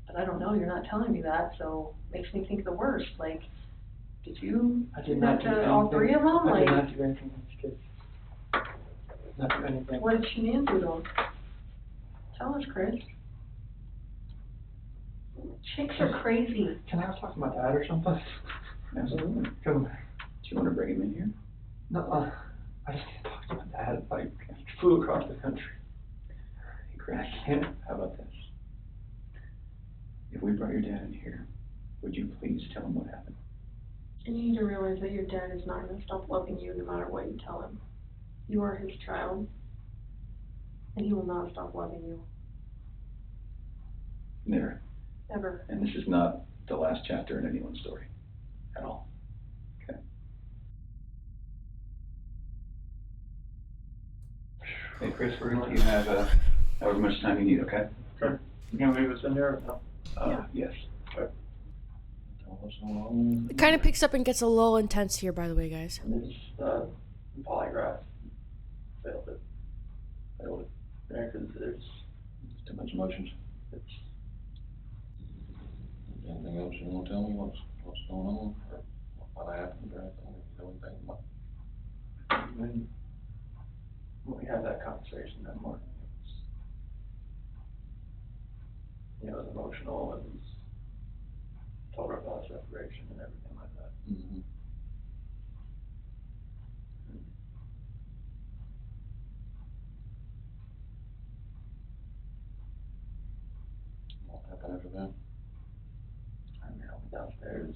But I don't know, you're not telling me that, so it makes me think the worst. Like, did you do that to all 3 of them?
I did not do anything with these kids. Not do anything.
What did Shanann do to them? Tell us, Chris. Chicks are crazy.
Can I talk to my dad or something?
Absolutely.
Come.
Do you want to bring him in here?
No, I just need to talk to my dad. Like, he flew across the country.
Hey, Chris,
I can't.
how about this? If we brought your dad in here, would you please tell him what happened?
And you need to realize that your dad is not going to stop loving you no matter what you tell him. You are his child, and he will not stop loving you.
Never.
Ever.
And this is not the last chapter in anyone's story. At all. Okay. Hey, Chris, we're going to let you have however much time you need, okay?
Sure. You gonna leave us in there or no?
Yes.
Sure.
Don't what's going on.
It kind of picks up and gets a little intense here, by the way, guys.
And it's polygraph. Failed it. Yeah, because there's too much emotions. Anything else you want to tell me? What's going on? Or what happened or anything? You know anything about when we had that conversation that morning, it was emotional and told her about separation and everything like that. Mm-hmm. What happened after that? I mean, I went downstairs.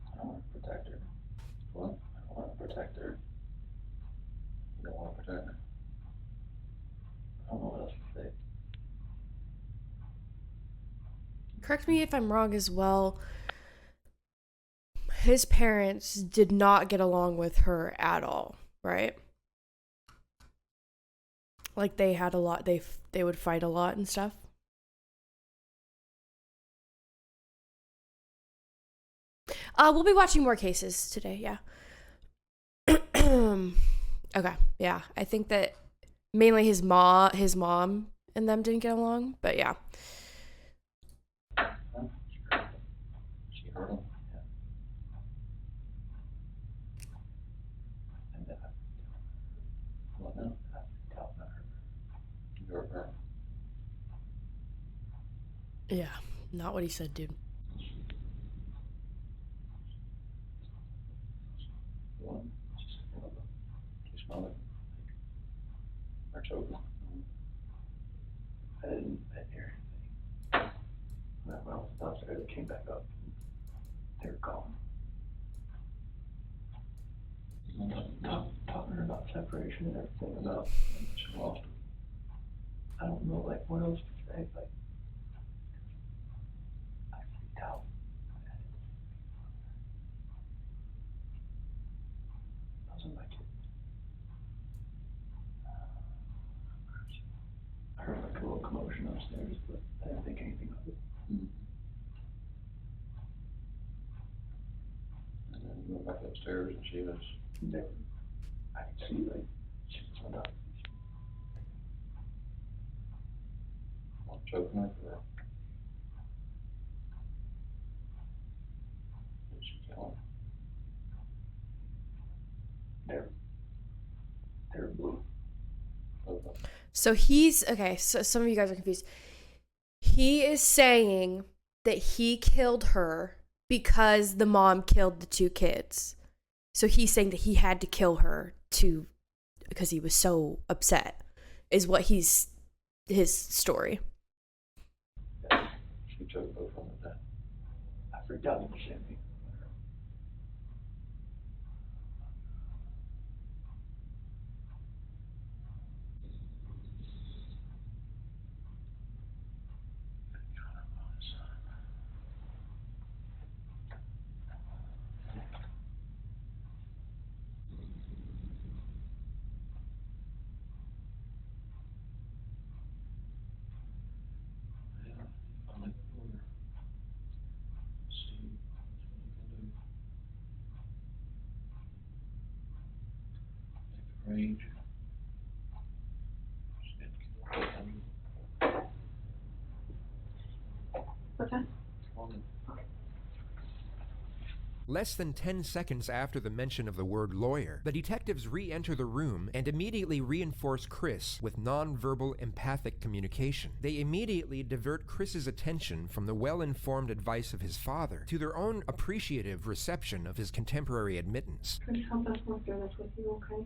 I want to protect her. What? I want to protect her. You don't want to protect her? I don't know what else to say.
Correct me if I'm wrong as well. His parents did not get along with her at all, right? Like they had a lot, they would fight a lot and stuff. We'll be watching more cases today, yeah. Okay, yeah. I think that mainly his mom and them didn't get along, but yeah.
She hurt him. Yeah. And well, no, I doubt not her. You hurt her.
Yeah, not what he said, dude.
One, she smelled it. Or choking. I didn't hear anything. When I was downstairs, I came back up. They were gone. Talking to her about separation and everything, about she lost. I don't know, like, what else to say, like, I freaked out. Those are my kids. I heard like a little commotion upstairs, but I didn't think anything of it. Mm-hmm. And then you went back upstairs and she was there. I could see, like, she was on top. Choking her for that. Did she kill him? They're blue. Okay.
So he's okay, so some of you guys are confused. He is saying that he killed her because the mom killed the two kids. So he's saying that he had to kill her because he was so upset, is what his story.
She choked both of them with that. I freaked out when she hit me. Rage.
What's that?
Less than 10 seconds after the mention of the word lawyer, the detectives re-enter the room and immediately reinforce Chris with non-verbal empathic communication. They immediately divert Chris's attention from the well-informed advice of his father to their own appreciative reception of his contemporary admittance.
Chris, help us work through this with you, okay?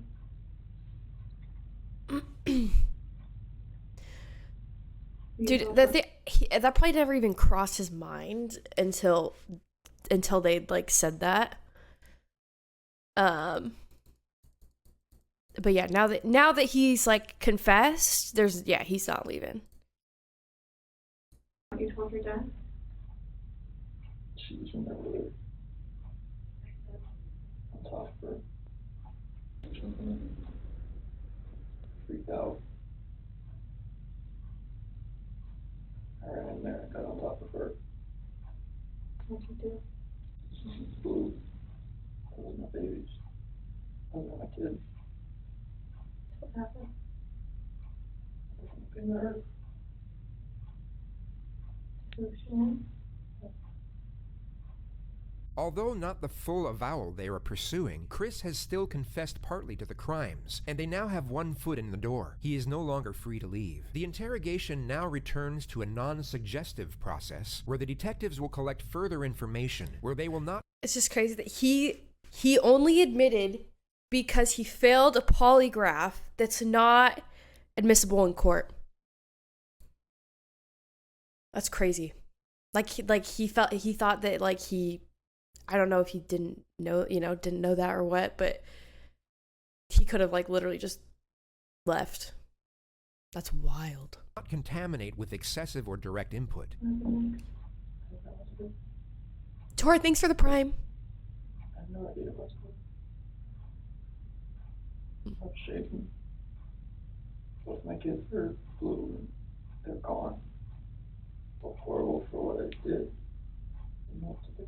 Dude, that probably never even crossed his mind until they like said that. But yeah, now that he's like confessed, he's not leaving.
You told your dad?
She was in there with her. On top of her. Freaked out. Blue. Those are my babies. Those are my kids.
What happened?
Been hurt.
Although not the full avowal they are pursuing, Chris has still confessed partly to the crimes, and they now have one foot in the door. He is no longer free to leave. The interrogation now returns to a non-suggestive process, where the detectives will collect further information, where they will not...
It's just crazy that he only admitted because he failed a polygraph that's not admissible in court. That's crazy. He thought that I don't know if he didn't know that or what, but he could have literally just left. That's wild.
Not contaminate with excessive or direct input.
Tor, thanks for the prime.
I have no idea what's going on. I'm shaking. Both my kids are blue and they're gone. So horrible for what I did. I don't know what to do.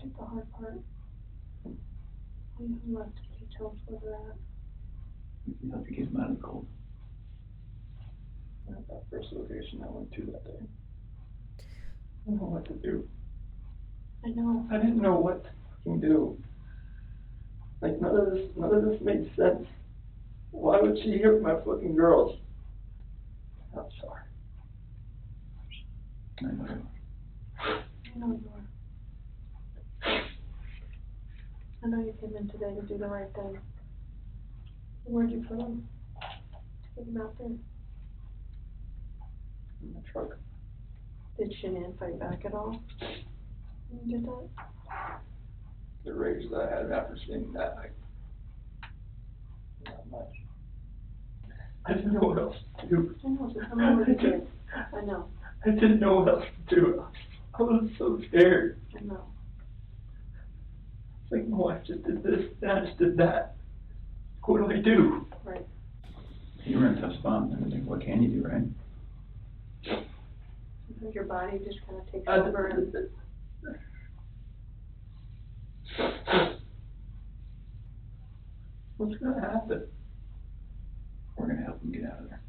Take the hard part. All you have left is to tell us where they're at.
You have to get them out of the cold. At that first location I went to that day. I don't know what to do.
I know.
I didn't know what to fucking do. None of this made sense. Why would she hit my fucking girls? I'm sorry. I know.
I know you are. I know you came in today to do the right thing. Where'd you put him? To get him out there?
In the truck.
Did Shanann fight back at all? When you did that?
The rage that I had after seeing that, not much. I didn't know what else to do.
I know, so tell me what you did. I know.
I didn't know what else to do. I was so scared.
I know.
It's like, my wife just did this, and I just did that. What do I do?
Right.
You were in a tough spot. I mean, what can you do, right?
Sometimes your body just kind of takes over and...
What's going to happen? We're going to help them get out of there.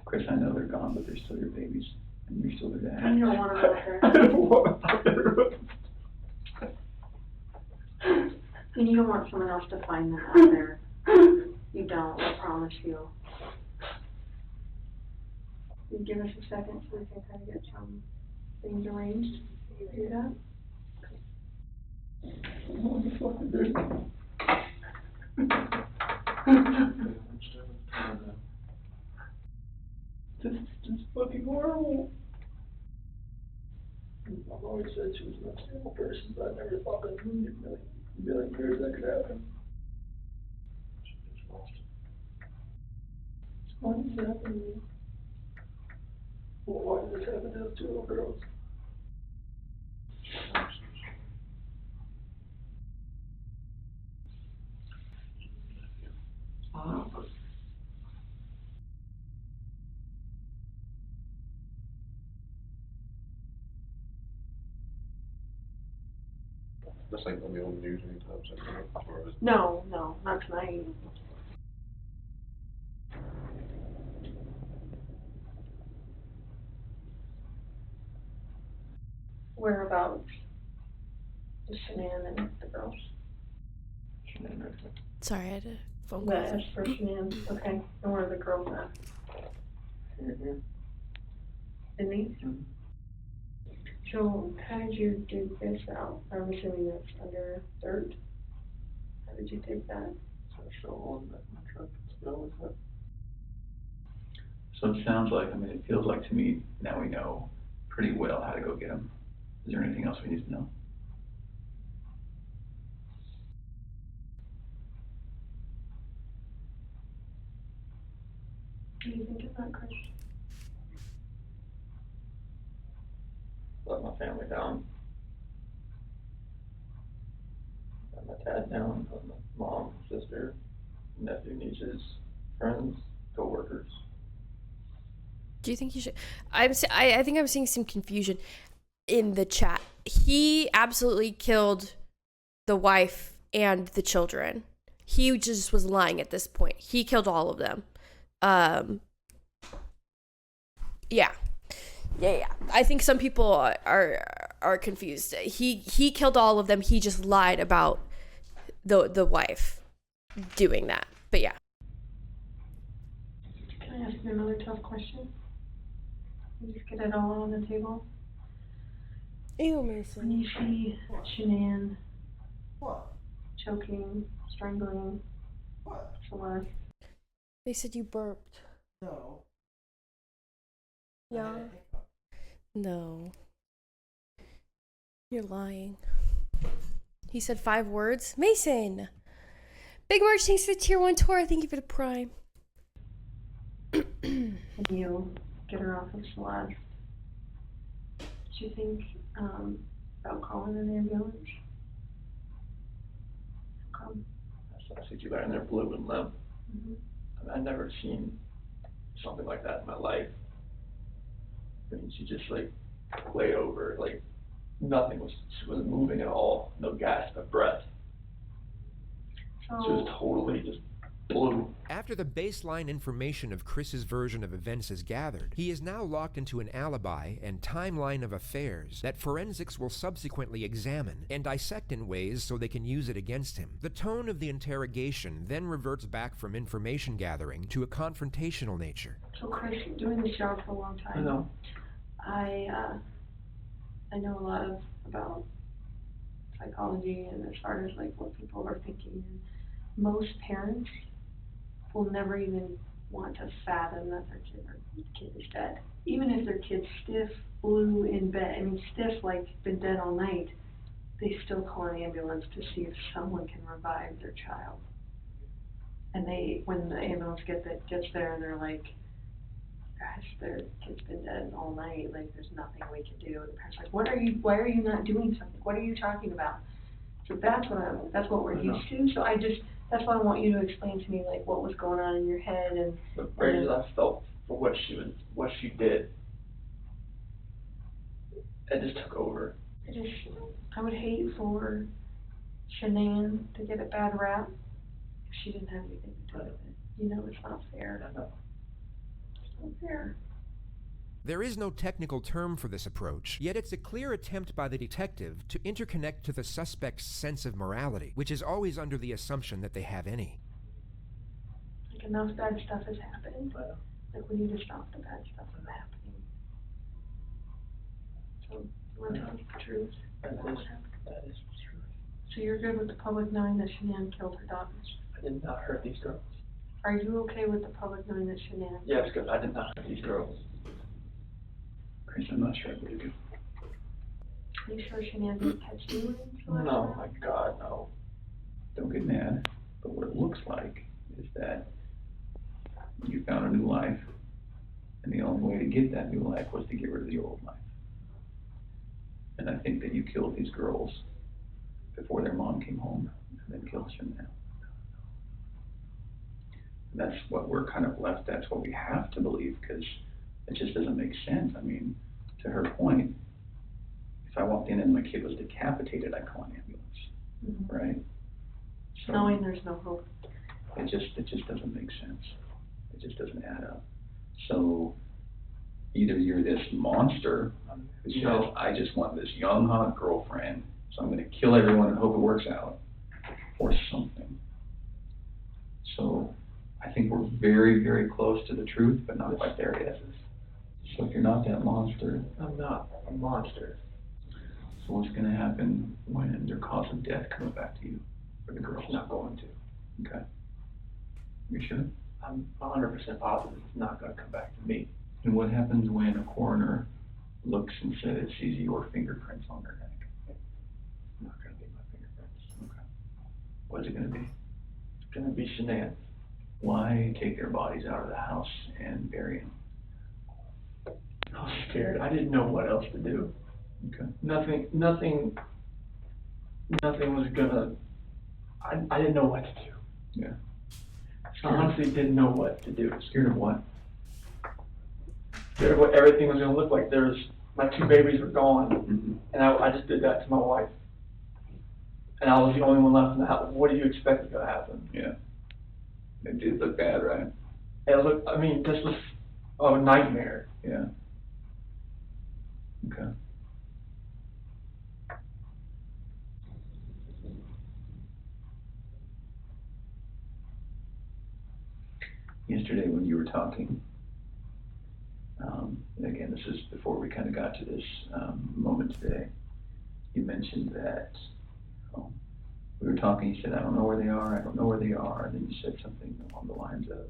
Chris, I know they're gone, but they're still your babies, and you're still their dad.
I don't want them out there.
I don't want them out there.
And you don't want someone else to find them out there. You don't, I promise you. You give us a second so we can kind of get some things arranged. Can you do that?
What the fuck is this? This is just fucking horrible. I've always said she was an unstable person, but I never thought that in a million years that could happen. Why did this happen to me? Well, why did this happen to those two little girls?
This ain't gonna be on the news anytime soon, or is it?
No, not tonight. Whereabouts is Shanann and the girls?
Sorry, I had a phone
That
call.
is for Shanann. Okay. And where are the girls at? In these? So how did you do this out? I'm assuming that's under dirt. How did you take that?
So my truck still is up. So it sounds like, it feels like to me, now we know pretty well how to go get them. Is there anything else we need to know?
What do you think of that, Chris?
Let my family down. Let my dad down, let my mom, sister, nephew, nieces, friends, co-workers.
Do you think you should? I think I'm seeing some confusion in the chat. He absolutely killed the wife and the children. He just was lying at this point. He killed all of them. Yeah. I think some people are confused. He killed all of them. He just lied about the wife doing that. But yeah.
Can I ask you another tough question? You just get it all on the table.
Ew, Mason.
When you see Shanann choking, strangling Celeste.
They said you burped.
No.
Yeah. No. You're lying. He said 5 words. Mason! Big March, thanks for the tier 1 tour. Thank you for the prime.
And you get her off of Celeste. Did you think about calling an ambulance?
I see you laying there blue and limp.
Mm-hmm.
I've never seen something like that in my life. I mean, she just like laid over, like nothing was moving at all, no gasp of breath.
So,
She was totally just blue.
After the baseline information of Chris's version of events is gathered, he is now locked into an alibi and timeline of affairs that forensics will subsequently examine and dissect in ways so they can use it against him. The tone of the interrogation then reverts back from information gathering to a confrontational nature.
So Chris, doing this job for a long time.
I know.
I know a lot about psychology and as far as like what people are thinking. And most parents will never even want to fathom that their kid is dead. Even if their kid's stiff, blue in bed, I mean stiff like been dead all night, they still call an ambulance to see if someone can revive their child. And when the ambulance gets there and they're like, gosh, their kid's been dead all night, like there's nothing we can do. And the parents are like, why are you not doing something? What are you talking about? So that's what we're used to. So that's why I want you to explain to me like what was going on in your head and
The rage I felt for what she did, it just took over.
I would hate for Shanann to get a bad rap if she didn't have anything to do with it. You know, it's not fair.
I know.
It's not fair.
There is no technical term for this approach, yet it's a clear attempt by the detective to interconnect to the suspect's sense of morality, which is always under the assumption that they have any.
Like enough bad stuff has happened. Like we need to stop the bad stuff from happening. So you want to tell us the truth?
That is true.
So you're good with the public knowing that Shanann killed her daughters?
I did not hurt these girls.
Are you okay with the public knowing that Shanann?
Yeah, because I did not hurt these girls. Chris, I'm not sure I believe you.
Are you sure Shanann didn't catch you?
No, my God, no.
Don't get mad, but what it looks like is that you found a new life, and the only way to get that new life was to get rid of the old life. And I think that you killed these girls before their mom came home, and then killed Shanann. That's what we're kind of left, that's what we have to believe, because it just doesn't make sense. I mean, to her point, if I walked in and my kid was decapitated, I'd call an ambulance, right? So
knowing there's no hope.
It just doesn't make sense. It just doesn't add up. So either you're this monster who says, I just want this young, hot girlfriend, so I'm going to kill everyone and hope it works out, or something. So I think we're very, very close to the truth, but not quite there yet. So if you're not that monster,
I'm not a monster.
so what's going to happen when their cause of death comes back to you? Or the girl's
Not going to.
Okay. You sure?
I'm 100% positive it's not going to come back to me.
And what happens when a coroner looks and says, sees your fingerprints on their neck?
It's not going to be my fingerprints.
Okay. What is it going to be?
It's going to be Shanann.
Why take their bodies out of the house and bury them?
I was scared. I didn't know what else to do.
Okay.
Nothing was gonna, I didn't know what to do.
Yeah.
I honestly didn't know what to do.
Scared of what?
what everything was gonna look like. My 2 babies were gone,
Mm-hmm.
and I just did that to my wife. And I was the only one left in the house. What do you expect is gonna happen?
Yeah. It did look bad, right?
It looked, this was a nightmare.
Yeah. Okay. Yesterday when you were talking, and again, this is before we kind of got to this moment today, you mentioned that we were talking, you said, I don't know where they are, I don't know where they are, and then you said something along the lines of,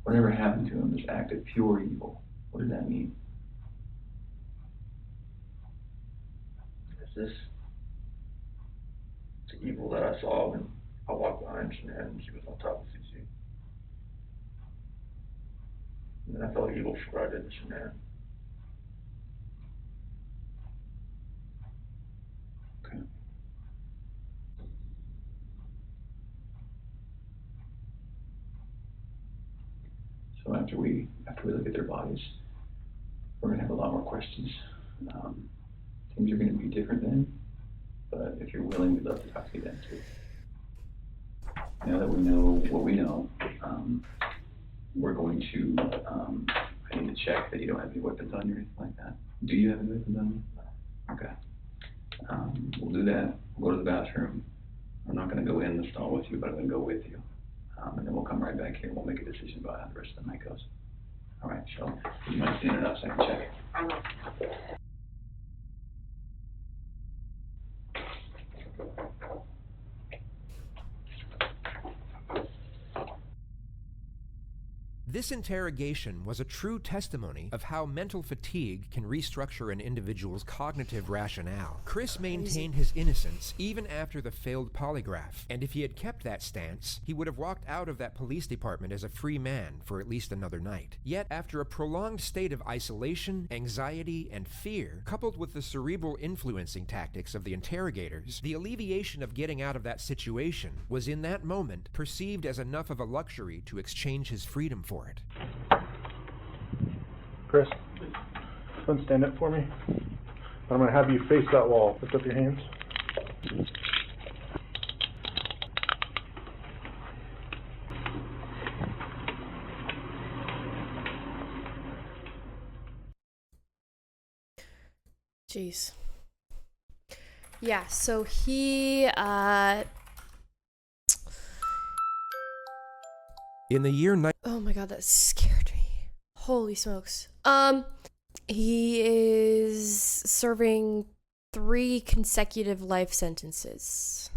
whatever happened to them, this act of pure evil. What does that mean?
It's the evil that I saw when I walked behind Shanann and she was on top of CC. And then I felt evil for what I did to Shanann.
Okay. So after we look at their bodies, we're gonna have a lot more questions. Things are gonna be different then, but if you're willing, we'd love to talk to you then too. Now that we know what we know, we're going to, I need to check that you don't have any weapons on you or anything like that. Do you have any weapons on you? Okay. We'll do that. We'll go to the bathroom. I'm not gonna go in the stall with you, but I'm gonna go with you. And then we'll come right back here and we'll make a decision about how the rest of the night goes. All right, so you might stand it up so I can check.
This interrogation was a true testimony of how mental fatigue can restructure an individual's cognitive rationale. Chris maintained his innocence even after the failed polygraph, and if he had kept that stance, he would have walked out of that police department as a free man for at least another night. Yet, after a prolonged state of isolation, anxiety, and fear, coupled with the cerebral influencing tactics of the interrogators, the alleviation of getting out of that situation was in that moment perceived as enough of a luxury to exchange his freedom for it.
Chris, go and stand up for me. I'm going to have you face that wall. Lift up your hands.
Jeez. Yeah, so he,
In the year
oh my god, that scared me. Holy smokes. He is serving 3 consecutive life sentences.